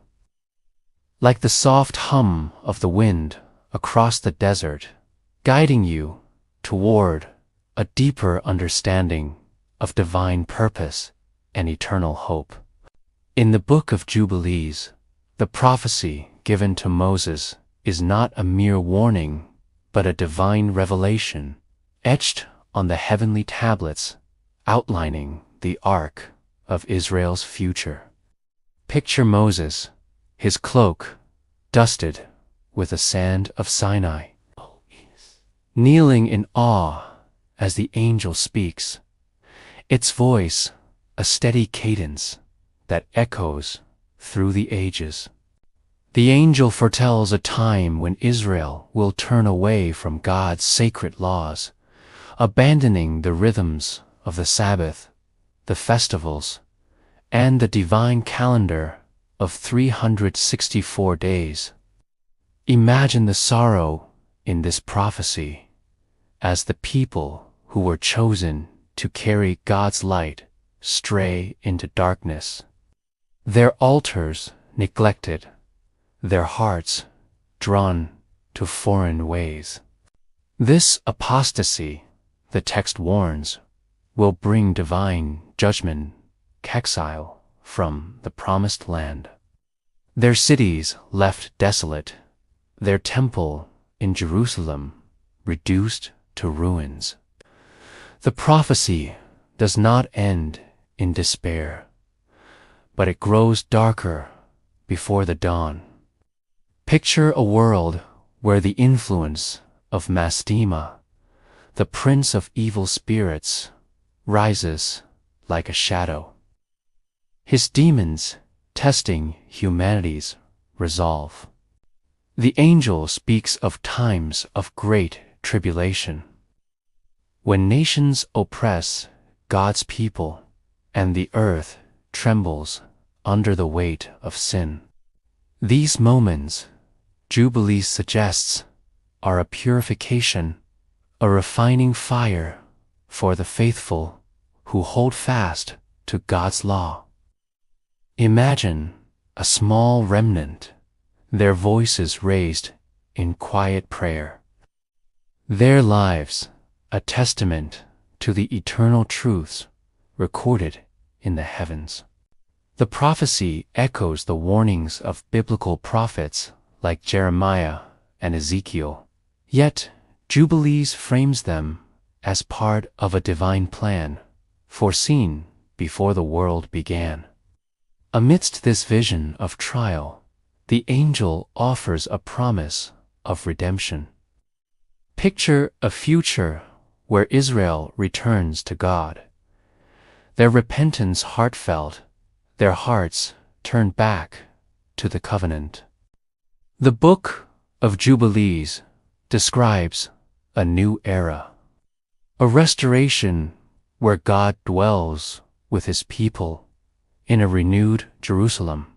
A: Like the soft hum of the wind across the desert, guiding you toward a deeper understanding of divine purpose and eternal hope. In the Book of Jubilees, the prophecy given to Moses is not a mere warning, but a divine revelation, etched on the heavenly tablets, outlining the arc of Israel's future. Picture Moses, his cloak dusted with the sand of Sinai, kneeling in awe as the angel speaks, its voice a steady cadence that echoes through the ages. The angel foretells a time when Israel will turn away from God's sacred laws, abandoning the rhythms of the Sabbath, the festivals, and the divine calendar of 364 days. Imagine the sorrow in this prophecy as the people who were chosen to carry God's light stray into darkness, their altars neglected, their hearts drawn to foreign ways. This apostasy, the text warns, will bring divine judgment, exile from the promised land. Their cities left desolate, their temple in Jerusalem reduced to ruins. The prophecy does not end in despair, but it grows darker before the dawn. Picture a world where the influence of Mastema, the prince of evil spirits, rises like a shadow, his demons testing humanity's resolve. The angel speaks of times of great tribulation, when nations oppress God's people and the earth trembles under the weight of sin. These moments, Jubilees suggests, are a purification, a refining fire for the faithful who hold fast to God's law. Imagine a small remnant, their voices raised in quiet prayer, their lives a testament to the eternal truths recorded in the heavens. The prophecy echoes the warnings of biblical prophets like Jeremiah and Ezekiel, yet Jubilees frames them as part of a divine plan, foreseen before the world began. Amidst this vision of trial, the angel offers a promise of redemption. Picture a future where Israel returns to God, their repentance heartfelt, their hearts turned back to the covenant. The Book of Jubilees describes a new era, a restoration where God dwells with his people in a renewed Jerusalem,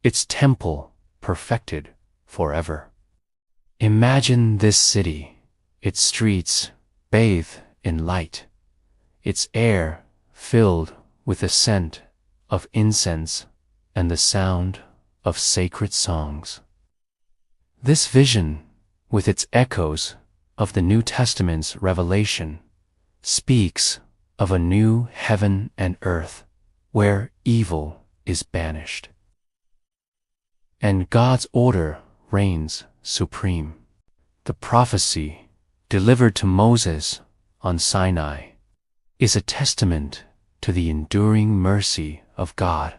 A: its temple perfected forever. Imagine this city, its streets bathed in light, its air filled with the scent of incense and the sound of sacred songs. This vision, with its echoes of the New Testament's revelation, speaks of a new heaven and earth where evil is banished, and God's order reigns supreme. The prophecy delivered to Moses on Sinai is a testament to the enduring mercy of God,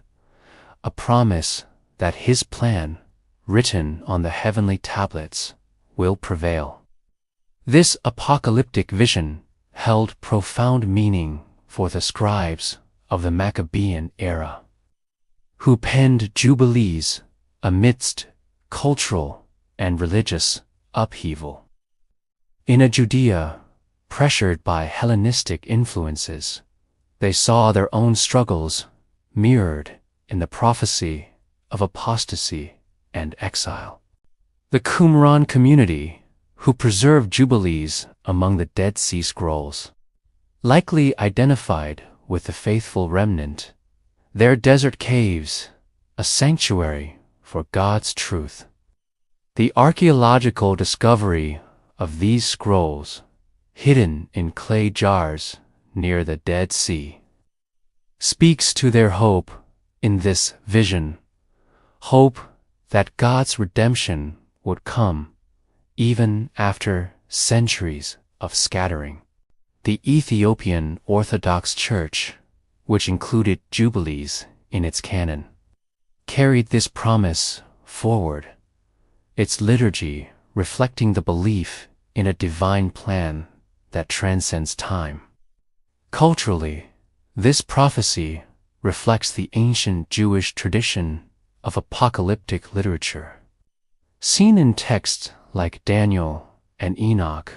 A: a promise that His plan, written on the heavenly tablets, will prevail. This apocalyptic vision held profound meaning for the scribes of the Maccabean era, who penned Jubilees amidst cultural and religious upheaval. In a Judea pressured by Hellenistic influences, they saw their own struggles mirrored in the prophecy of apostasy and exile. The Qumran community, who preserved Jubilees among the Dead Sea Scrolls, likely identified with the faithful remnant, their desert caves, a sanctuary for God's truth. The archaeological discovery of these scrolls, hidden in clay jars near the Dead Sea, speaks to their hope in this vision, hope that God's redemption would come even after centuries of scattering. The Ethiopian Orthodox Church, which included Jubilees in its canon, carried this promise forward, its liturgy reflecting the belief in a divine plan that transcends time. Culturally, this prophecy reflects the ancient Jewish tradition of apocalyptic literature, seen in texts like Daniel and Enoch,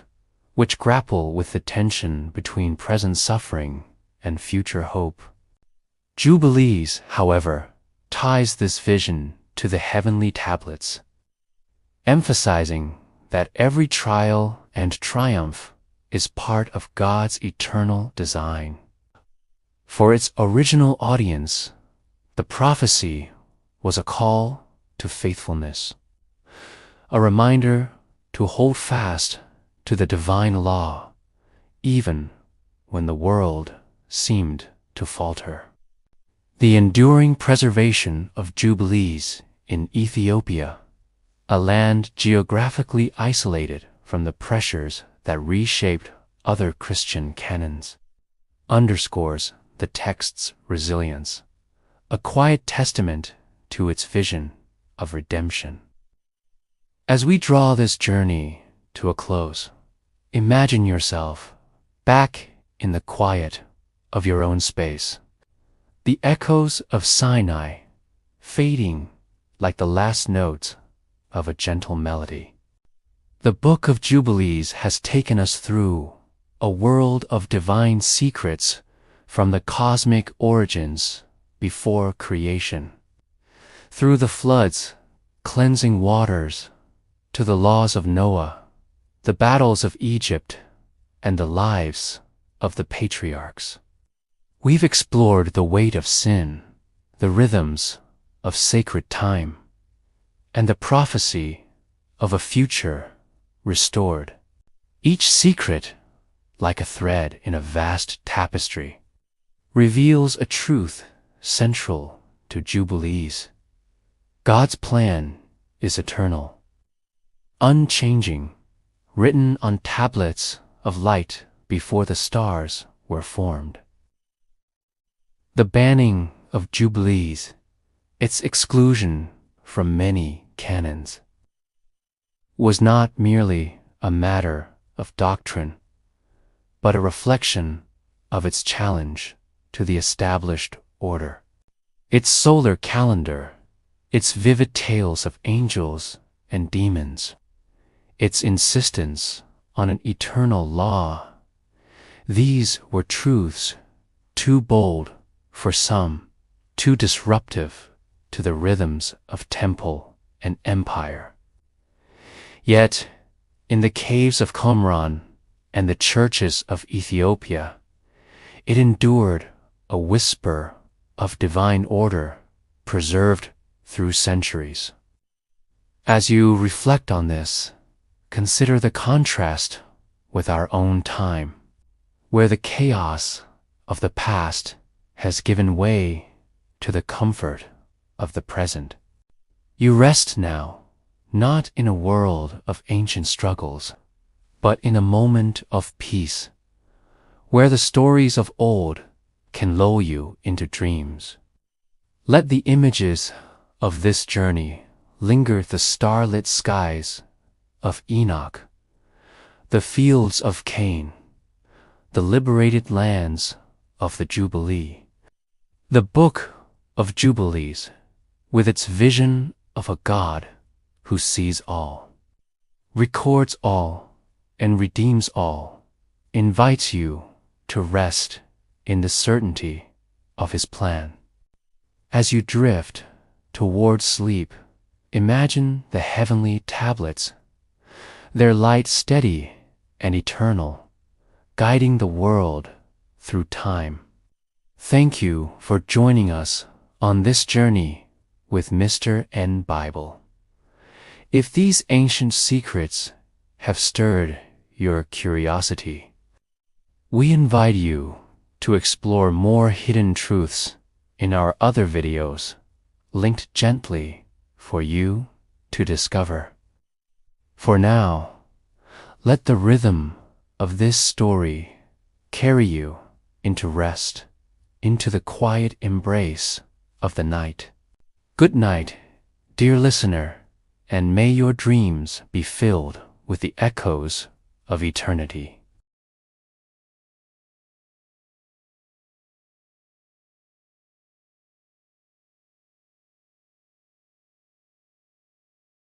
A: which grapple with the tension between present suffering and future hope. Jubilees, however, ties this vision to the heavenly tablets, emphasizing that every trial and triumph is part of God's eternal design. For its original audience, the prophecy was a call to faithfulness, a reminder to hold fast to the divine law, even when the world seemed to falter. The enduring preservation of Jubilees in Ethiopia, a land geographically isolated from the pressures that reshaped other Christian canons, underscores the text's resilience, a quiet testament to its vision of redemption. As we draw this journey to a close, imagine yourself back in the quiet of your own space, the echoes of Sinai fading like the last notes of a gentle melody. The Book of Jubilees has taken us through a world of divine secrets from the cosmic origins before creation, through the flood's cleansing waters, to the laws of Noah, the battles of Egypt, and the lives of the patriarchs. We've explored the weight of sin, the rhythms of sacred time, and the prophecy of a future restored. Each secret, like a thread in a vast tapestry, reveals a truth central to Jubilees. God's plan is eternal, unchanging, written on tablets of light before the stars were formed. The banning of Jubilees, its exclusion from many canons, was not merely a matter of doctrine, but a reflection of its challenge to the established order. Its solar calendar, its vivid tales of angels and demons, its insistence on an eternal law, these were truths too bold for some, too disruptive to the rhythms of temple and empire. Yet, in the caves of Qumran and the churches of Ethiopia, it endured a whisper of divine order preserved through centuries. As you reflect on this, consider the contrast with our own time, where the chaos of the past has given way to the comfort of the present. You rest now, not in a world of ancient struggles, but in a moment of peace, where the stories of old can lull you into dreams. Let the images of this journey linger the starlit skies of Enoch, the fields of Cain, the liberated lands of the Jubilee. The Book of Jubilees, with its vision of a God who sees all, records all, and redeems all, invites you to rest in the certainty of His plan. As you drift toward sleep, imagine the heavenly tablets, their light steady and eternal, guiding the world through time. Thank you for joining us on this journey with Mr. N Bible. If these ancient secrets have stirred your curiosity, we invite you to explore more hidden truths in our other videos, linked gently for you to discover. For now, let the rhythm of this story carry you into rest, into the quiet embrace of the night. Good night, dear listener, and may your dreams be filled with the echoes of eternity.